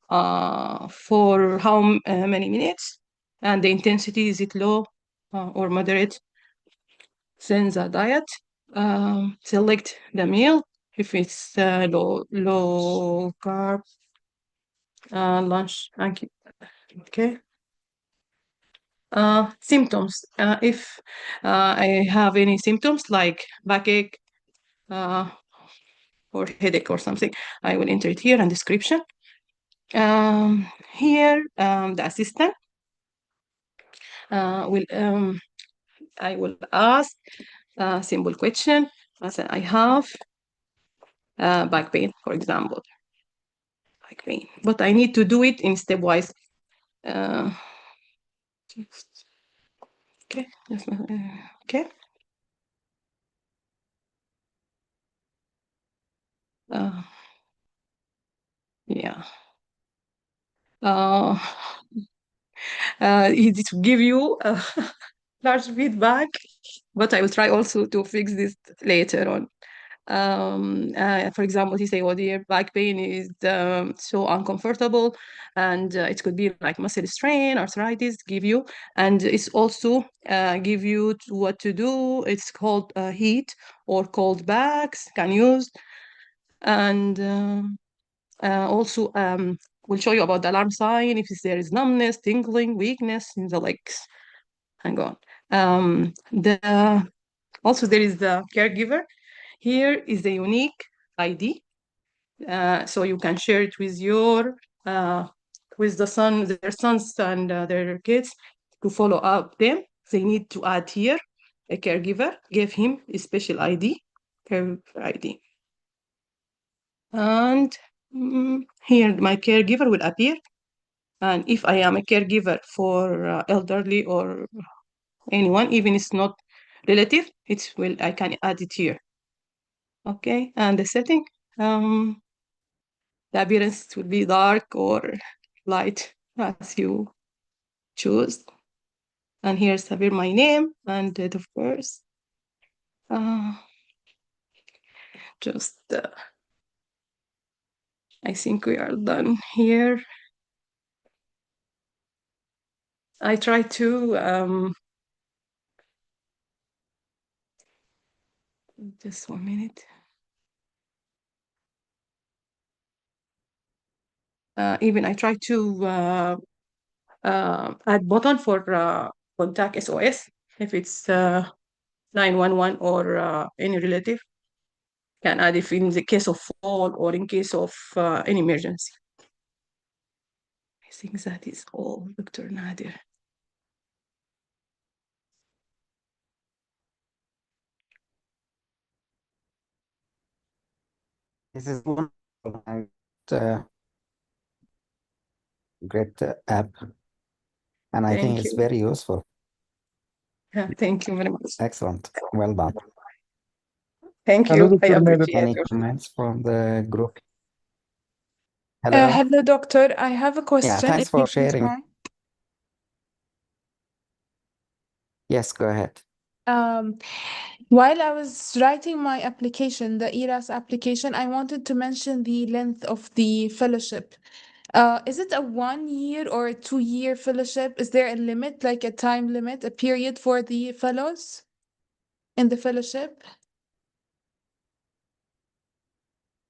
S12: for how many minutes, and the intensity, is it low or moderate? then the diet, select the meal if it's low carb, lunch. Okay. Symptoms. If I have any symptoms like backache or headache or something, I will enter it here and description. Here, the assistant I will ask a simple question. I have back pain, for example. Back pain, but I need to do it in stepwise. Okay. Okay. Yeah. Easy to give you large feedback, but I will try also to fix this later on. For example, he say, "Oh dear, back pain is so uncomfortable, and it could be like muscle strain, arthritis." Give you, and it's also give you what to do. It's called heat or cold bags can use, and also we'll show you about the alarm sign if there is numbness, tingling, weakness in the legs. Hang on. Also there is the caregiver. Here is the unique ID, so you can share it with your with their sons and their kids to follow up them. They need to add here a caregiver, give him a special ID, caregiver ID. And here my caregiver will appear. And if I am a caregiver for elderly or anyone, even it's not relative, I can add it here. Okay, and the setting, the appearance will be dark or light as you choose. And here's my name and date of birth. Just I think we are done here. I try to just 1 minute. Even I try to add button for contact SOS if it's 911 or any relative. Can add if in the case of fall or in case of an emergency. I think that is all, Dr. Nader.
S1: This is wonderful and great app, and I think it's very useful.
S12: Yeah, thank you very much.
S1: Excellent. Well done.
S12: Thank
S11: Hello,
S12: you. I
S11: Dr. Nader.
S12: appreciate
S1: Any
S12: it.
S1: comments from the group? Hello.
S13: Hello, doctor. I have a question.
S1: Yeah, thanks
S13: if
S1: for
S13: you don't
S1: sharing.
S13: mind.
S1: Yes, go ahead.
S13: While I was writing my application, the ERAS application, I wanted to mention the length of the fellowship. Is it a 1 year or a 2 year fellowship? Is there a limit, like a time limit, a period for the fellows in the fellowship?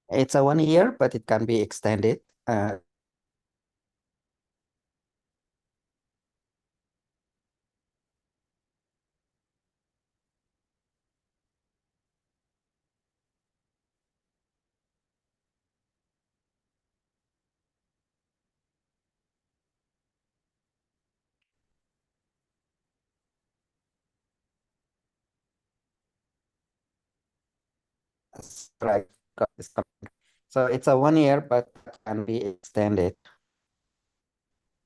S1: It's a 1 year, but it can be extended. Right. So it's a 1 year, but can be extended.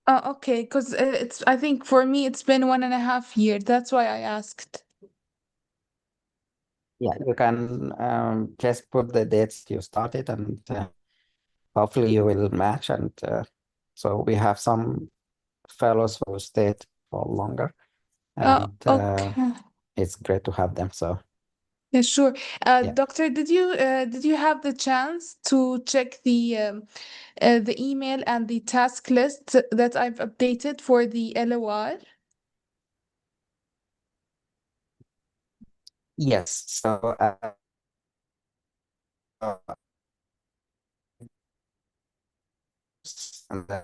S13: Oh, okay, because I think for me it's been 1.5 years. That's why I asked.
S1: Yeah, you can just put the dates you started, and hopefully you will match. And so we have some fellows who stayed for longer, and
S13: Okay.
S1: it's great to have them. So
S13: Yeah, sure.
S1: yeah.
S13: Doctor, did you have the chance to check the email and the task list that I've updated for the LOR?
S1: Yes. So and then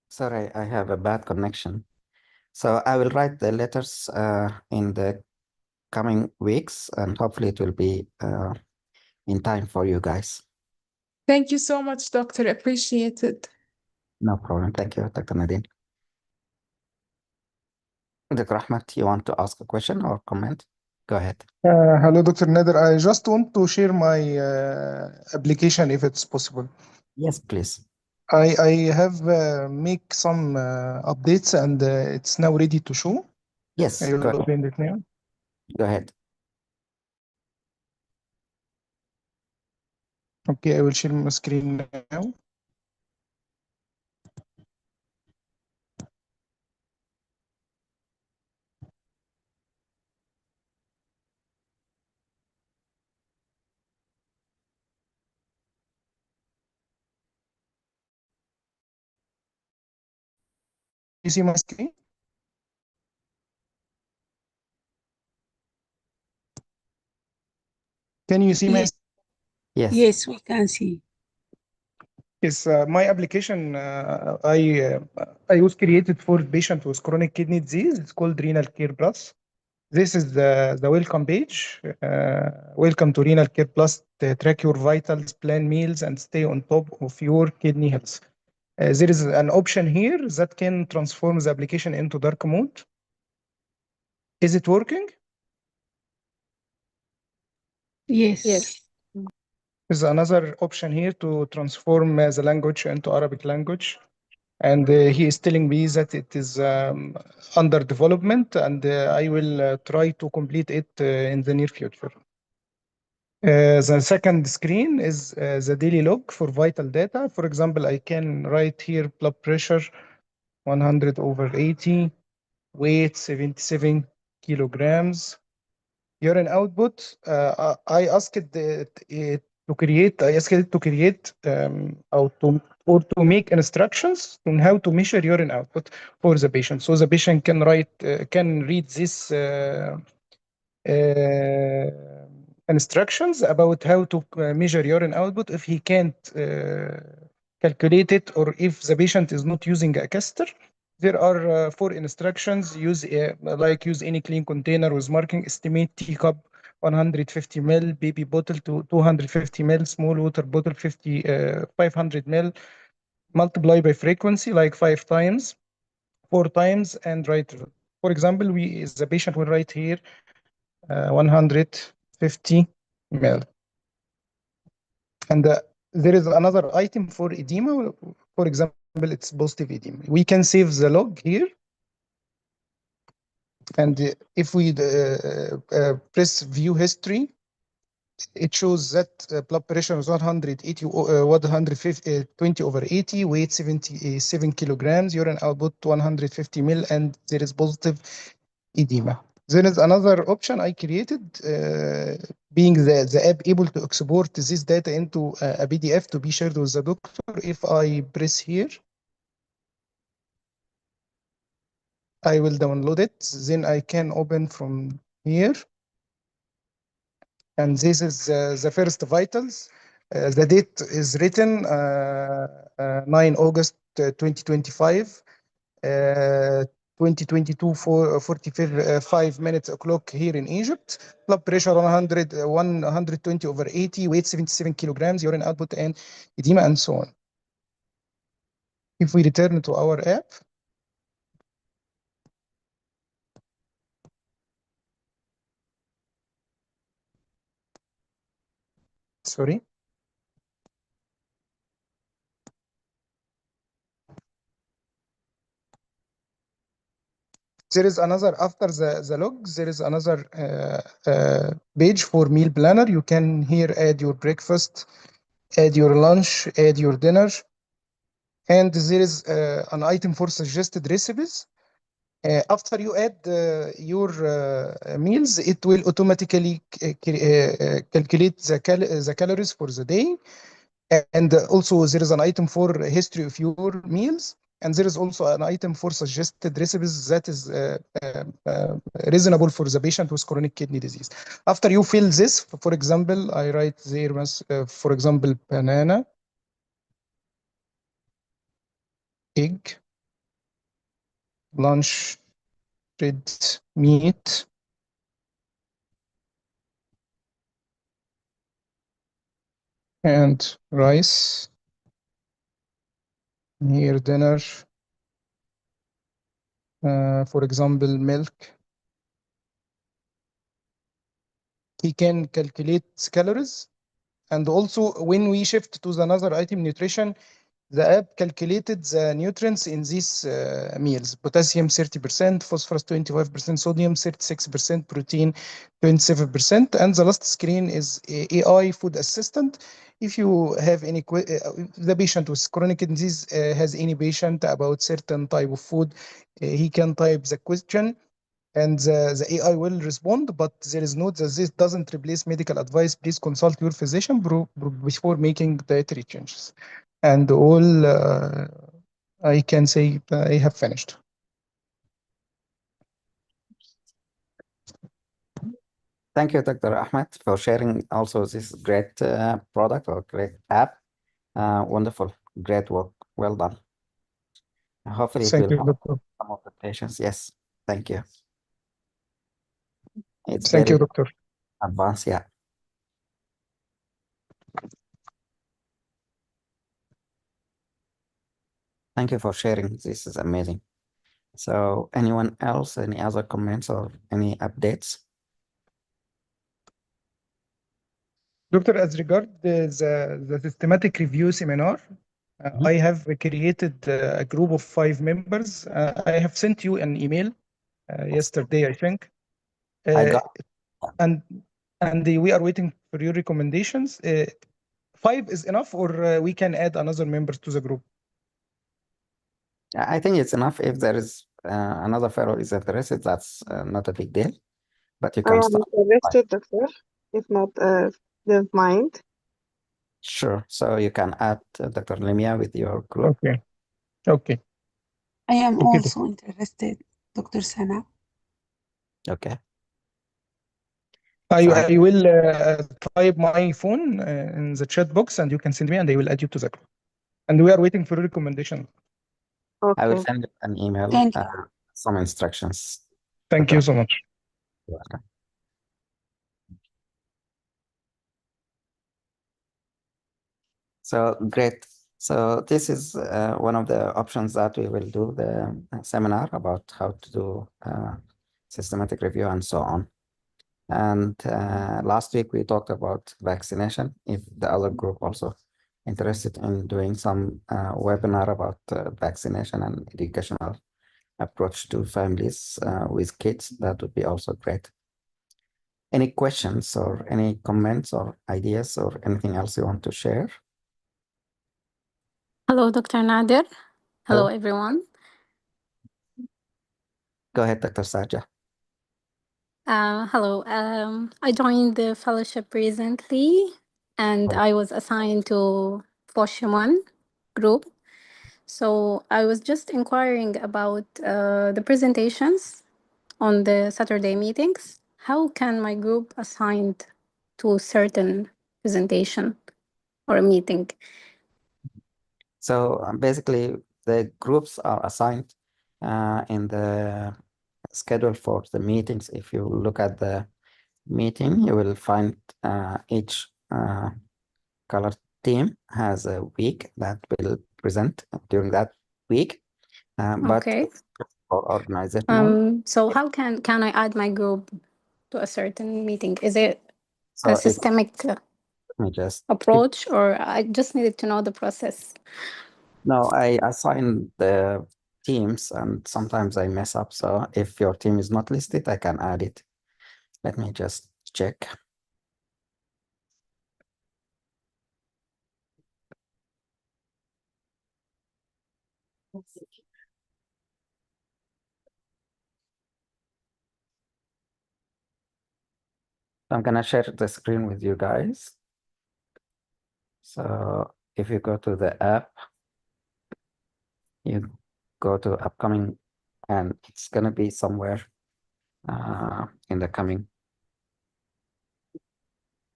S1: sorry, I have a bad connection. So I will write the letters in the coming weeks, and hopefully it will be in time for you guys.
S13: Thank you so much, Doctor. Appreciate it.
S1: No problem. Thank you, Dr. Nadine. Dr. Ahmed, you want to ask a question or comment? Go ahead.
S11: Hello, Dr. Nader. I just want to share my application if it's possible.
S1: Yes, please.
S11: I have make some updates and it's now ready to show.
S1: Yes,
S11: I will
S1: go ahead.
S11: open it now.
S1: Go ahead.
S11: Okay, I will share my screen now. You see my screen? Can you see my?
S3: Yes.
S1: Yes.
S3: Yes, we can see.
S11: Yes, my application I was created for patient with chronic kidney disease. It's called Renal Care Plus. This is the welcome page. Welcome to Renal Care Plus. Track your vitals, plan meals, and stay on top of your kidney health. There is an option here that can transform the application into dark mode. Is it working?
S3: Yes.
S12: Yes.
S11: There's another option here to transform the language into Arabic language. And he is telling me that it is under development, and I will try to complete it in the near future. The second screen is the daily log for vital data. For example, I can write here blood pressure 100/80, weight 77 kilograms. Urine output, I asked it to create or to make instructions on how to measure urine output for the patient. So the patient can read this instructions about how to measure urine output if he can't calculate it, or if the patient is not using a catheter. There are 4 instructions. Use any clean container with marking. Estimate teacup 150 ml, baby bottle to 250 ml, small water bottle 500 ml. Multiply by frequency, like 5 times, 4 times, and write. For example, the patient will write here 150 ml. And there is another item for edema. For example, it's positive edema. We can save the log here. And if we press view history, it shows that blood pressure is 120/80, weight 77 kilograms, urine output 150 ml, and there is positive edema. There is another option I created being the app able to export this data into a PDF to be shared with the doctor. If I press here, I will download it. Then I can open from here. And this is the first vitals. The date is written 9 August 2025. 2022 45 minutes o'clock here in Egypt. Blood pressure 120 over 80, weight 77 kilograms, urine output and edema, and so on. If we return to our app, sorry. There is another, after the log, there is another page for meal planner. You can here add your breakfast, add your lunch, add your dinner. And there is an item for suggested recipes. After you add your meals, it will automatically calculate the calories for the day. And also there is an item for history of your meals. And there is also an item for suggested recipes that is reasonable for the patient with chronic kidney disease. After you fill this, for example, I write there, for example, banana, egg, lunch, red meat, and rice. Here dinner, for example, milk. He can calculate calories. And also when we shift to another item, nutrition, the app calculated the nutrients in these meals: potassium 30%, phosphorus 25%, sodium 36%, protein 27%. And the last screen is AI food assistant. If you have any the patient with chronic disease has any patient about certain type of food, he can type the question and the AI will respond. But there is note that this doesn't replace medical advice. Please consult your physician before making dietary changes. And all I can say I have finished.
S1: Thank you, Dr. Ahmed, for sharing also this great product or great app. Wonderful, great work, well done. Hopefully it
S11: Thank
S1: will
S11: you,
S1: help
S11: Doctor.
S1: some of the patients. Yes, thank you. It's
S11: Thank you,
S1: very
S11: Doctor.
S1: advanced, yeah. Thank you for sharing. This is amazing. So anyone else, any other comments or any updates?
S11: Doctor, as regard the systematic review seminar, I have created a group of 5 members. I have sent you an email yesterday, I think.
S1: I got.
S11: And we are waiting for your recommendations. 5 is enough, or we can add another member to the group?
S1: I think it's enough. If there is another fellow is interested, that's not a big deal. But you
S7: I
S1: can
S7: am
S1: start.
S7: interested, Doctor. If not, don't mind.
S1: Sure. So you can add Dr. Lemia with your group.
S11: Okay. Okay.
S14: I am
S11: Okay.
S14: also interested, Dr. Sana.
S1: Okay.
S11: I will type my phone in the chat box, and you can send me, and I will add you to the group. And we are waiting for recommendation.
S7: Okay.
S1: I will send you an email,
S14: Thank you.
S1: some instructions.
S11: Thank
S1: Dr.
S11: you so much.
S1: You're welcome. So great. So this is one of the options that we will do the seminar about how to do systematic review and so on. And last week we talked about vaccination. If the other group also interested in doing some webinar about vaccination and educational approach to families with kids, that would be also great. Any questions or any comments or ideas or anything else you want to share?
S15: Hello, Dr. Nader. Hello,
S1: Hello.
S15: everyone.
S1: Go ahead, Dr. Saja.
S15: Hello. I joined the fellowship recently, and I was assigned to Foshimon group. So I was just inquiring about the presentations on the Saturday meetings. How can my group assigned to a certain presentation or a meeting?
S1: So basically, the groups are assigned in the schedule for the meetings. If you look at the meeting, you will find each color team has a week that will present during that week. But
S15: Okay.
S1: for organizational,
S15: So how can I add my group to a certain meeting? Is it
S1: so
S15: a
S1: it's,
S15: systemic
S1: let me just
S15: approach, or I just needed to know the process?
S1: No, I assign the teams and sometimes I mess up. So if your team is not listed, I can add it. Let me just check. I'm gonna share the screen with you guys. So if you go to the app, you go to upcoming, and it's gonna be somewhere in the coming.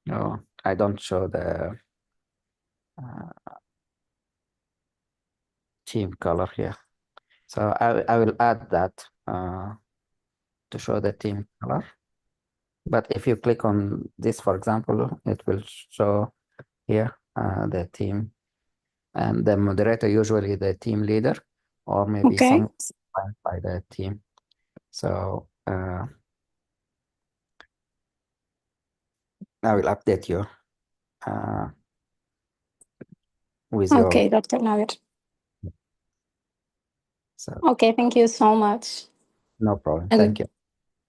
S1: No, I don't show the team color here. So I will add that to show the team color. But if you click on this, for example, it will show here the team, and the moderator, usually the team leader, or maybe
S15: Okay.
S1: some by the team. So I will update you with
S15: Okay,
S1: your.
S15: Dr. Nader.
S1: So
S15: Okay, thank you so much.
S1: no problem.
S15: And
S1: Thank you.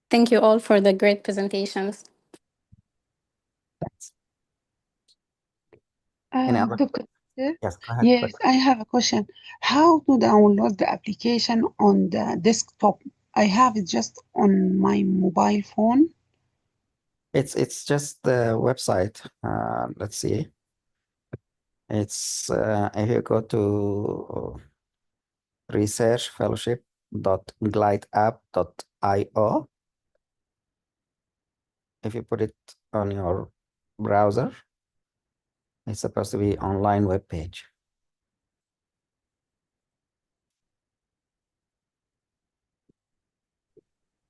S15: thank you all for the great presentations.
S1: Thanks. Any other?
S14: Dr. Nader?
S1: Yes, go ahead.
S14: Yes, I have a question. How to download the application on the desktop? I have it just on my mobile phone.
S1: It's just the website. Let's see. It's if you go to researchfellowship.glideapp.io. If you put it on your browser, it's supposed to be online web page.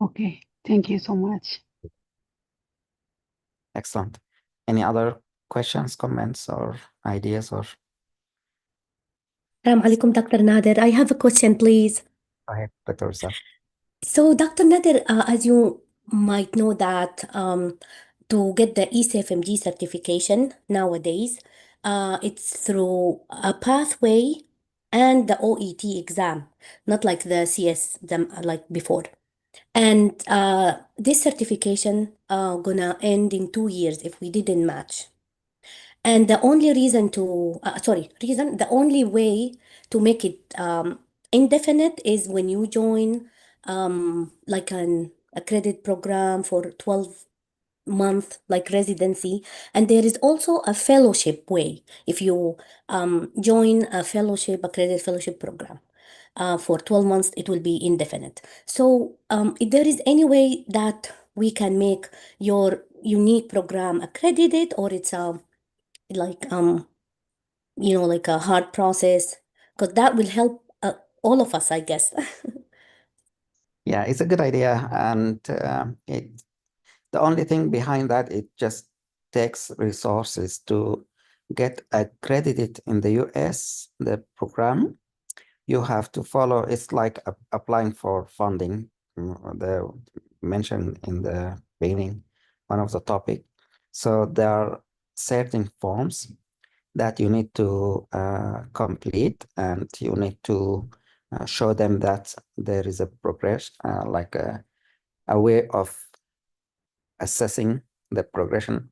S14: Okay, thank you so much.
S1: Excellent. Any other questions, comments, or ideas? Or
S4: Assalamu alaikum, Dr. Nader. I have a question, please.
S1: go ahead, Dr. Wessam.
S4: So, Dr. Nader, as you might know that to get the ECFMG certification nowadays, it's through a pathway and the OET exam, not like the CS like before. And this certification gonna end in 2 years if we didn't match. And the only reason to, the only way to make it indefinite is when you join like a credit program for 12 month like residency. And there is also a fellowship way if you join a fellowship, a credit fellowship program. For 12 months, it will be indefinite. So if there is any way that we can make your unique program accredited, or it's like like a hard process, because that will help all of us, I guess.
S1: Yeah, it's a good idea, and the only thing behind that, it just takes resources to get accredited in the US. The program you have to follow. It's like applying for funding. The mentioned in the beginning, one of the topic. So there are certain forms that you need to complete, and you need to show them that there is a progress, like a way of assessing the progression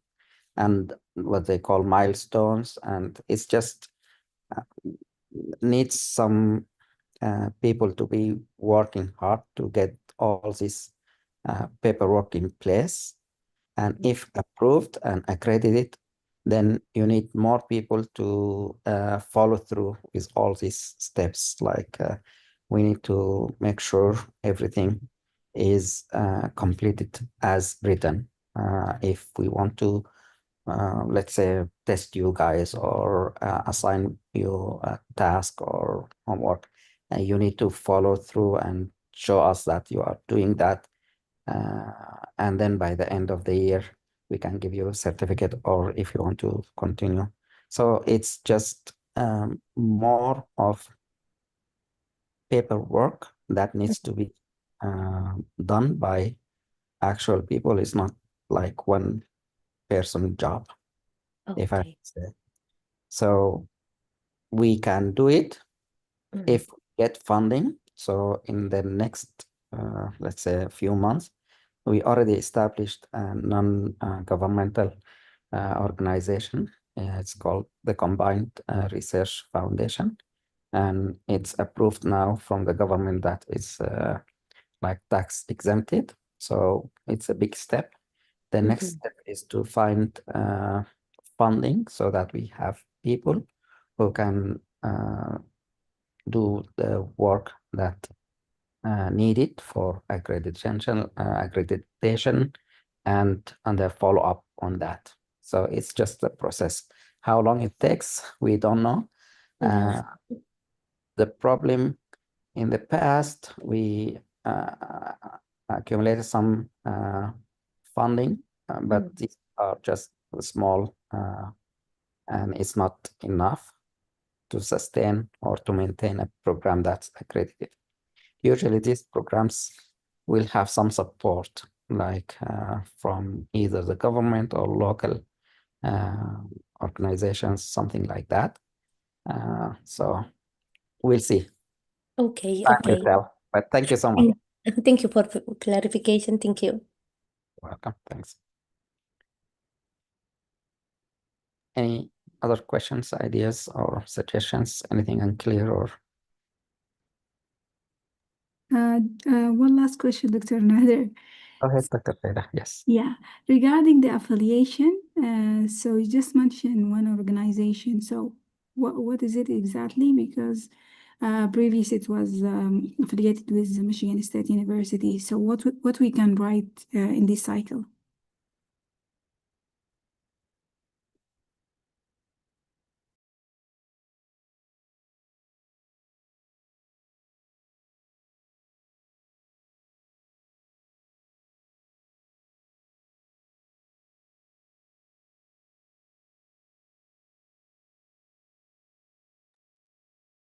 S1: and what they call milestones. And it's just needs some people to be working hard to get all these paperwork in place. And if approved and accredited, then you need more people to follow through with all these steps. Like we need to make sure everything is completed as written. If we want to, let's say, test you guys or assign you a task or homework, you need to follow through and show us that you are doing that. And then by the end of the year, we can give you a certificate, or if you want to continue. So it's just more of paperwork that needs to be done by actual people. It's not like one person job, if I say. So we can do it if we get funding. So in the next, let's say, a few months, we already established a non-governmental organization. It's called the Combined Research Foundation, and it's approved now from the government that is like tax exempted. So it's a big step. The next step is to find funding so that we have people who can do the work that needed for accreditation and the follow-up on that. So it's just a process. How long it takes, we don't know. The problem in the past, we accumulated some funding, but these are just small and it's not enough to sustain or to maintain a program that's accredited. Usually these programs will have some support, like from either the government or local organizations, something like that. So we'll see.
S4: Okay,
S1: Time will
S4: okay.
S1: tell. But thank you so much.
S4: Thank you for clarification. Thank you.
S1: Welcome. Thanks. Any other questions, ideas, or suggestions? Anything unclear or?
S5: One last question, Dr. Nader.
S1: Go ahead, Dr. Sayda. Yes.
S5: Yeah, regarding the affiliation, so you just mentioned one organization. So what is it exactly? Because previous it was affiliated with Michigan State University. So what we can write in this cycle?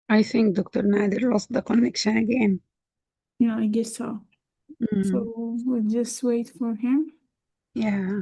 S14: I think Dr. Nader lost the connection again.
S5: Yeah, I guess so. So we'll just wait for him.
S14: Yeah.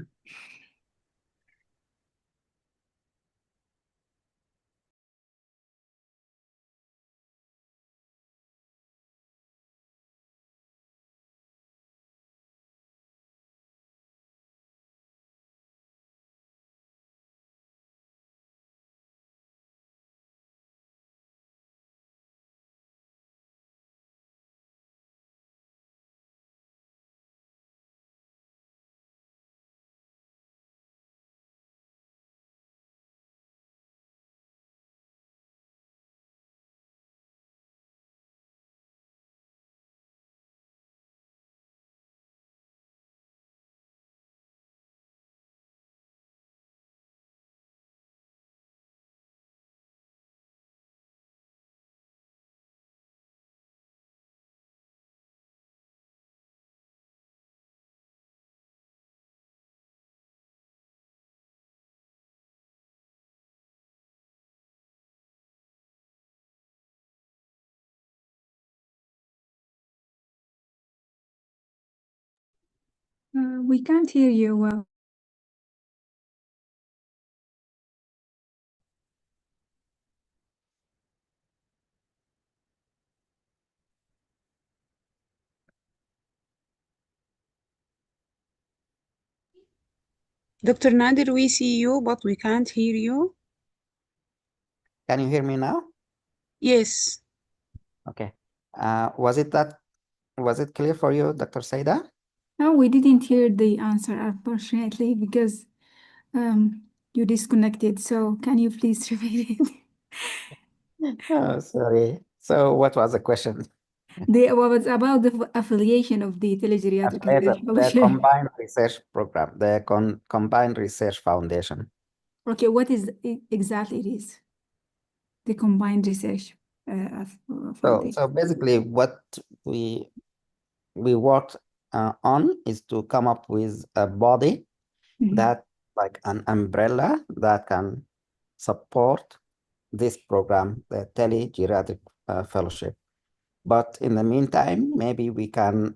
S5: We can't hear you well.
S14: Dr. Nader, we see you, but we can't hear you.
S1: Can you hear me now?
S14: Yes.
S1: Okay. Was it clear for you, Dr. Sayda?
S5: Oh, we didn't hear the answer, unfortunately, because you disconnected. So can you please repeat it?
S1: Oh, sorry. So what was the question?
S5: What was about the affiliation of the telegeriatric
S1: The Combined Research Program, the Combined Research Foundation.
S5: Okay, what is exactly it is? The Combined Research Foundation.
S1: So basically what we worked on is to come up with a body that like an umbrella that can support this program, the Telegeriatric Fellowship. But in the meantime, maybe we can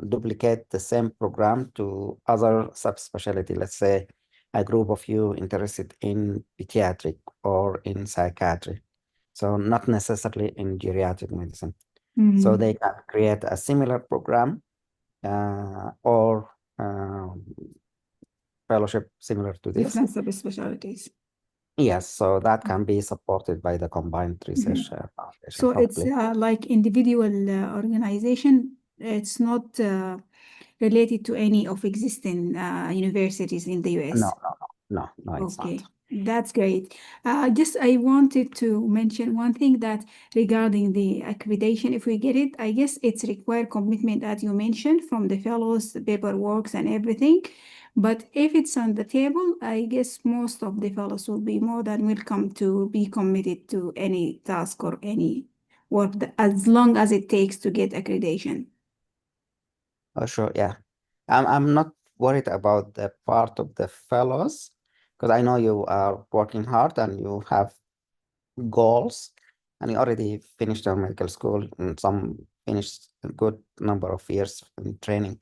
S1: duplicate the same program to other subspecialty. Let's say a group of you interested in pediatric or in psychiatry. So not necessarily in geriatric medicine. So they can create a similar program or fellowship similar to this.
S5: Different subspecialties.
S1: Yes, so that can be supported by the Combined Research Foundation.
S5: So it's like individual organization. It's not related to any of existing universities in the US.
S1: No, it's not.
S5: That's great. I wanted to mention one thing that regarding the accreditation, if we get it, I guess it's required commitment that you mentioned from the fellows, the paperwork and everything. But if it's on the table, I guess most of the fellows will be more than welcome to be committed to any task or any work as long as it takes to get accreditation.
S1: Oh, sure, yeah. I'm not worried about the part of the fellows because I know you are working hard and you have goals and you already finished your medical school and some finished a good number of years in training.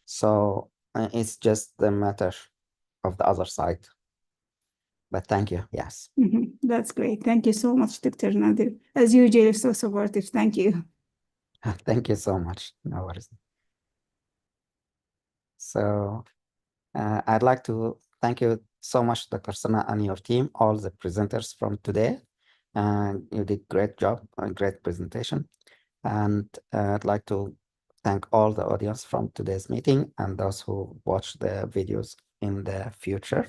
S1: So it's just the matter of the other side. But thank you, yes.
S5: That's great. Thank you so much, Dr. Nader. As usual, so supportive. Thank you.
S1: Thank you so much. No worries. So I'd like to thank you so much, Dr. Sana, and your team, all the presenters from today. You did great job, a great presentation. And I'd like to thank all the audience from today's meeting and those who watch the videos in the future.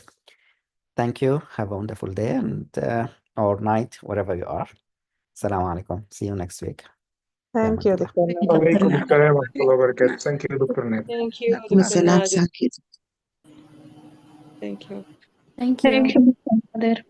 S1: Thank you. Have a wonderful day and or night, wherever you are. Assalamu alaikum. See you next week.
S7: Thank you, Dr.
S11: وعليكم السلام ورحمة الله وبركاته. Thank you, Dr. Nader.
S7: Thank you,
S14: عليكم السلام. Thank you.
S7: Thank you.
S15: Thank you.
S16: Thank you, Dr. Nader.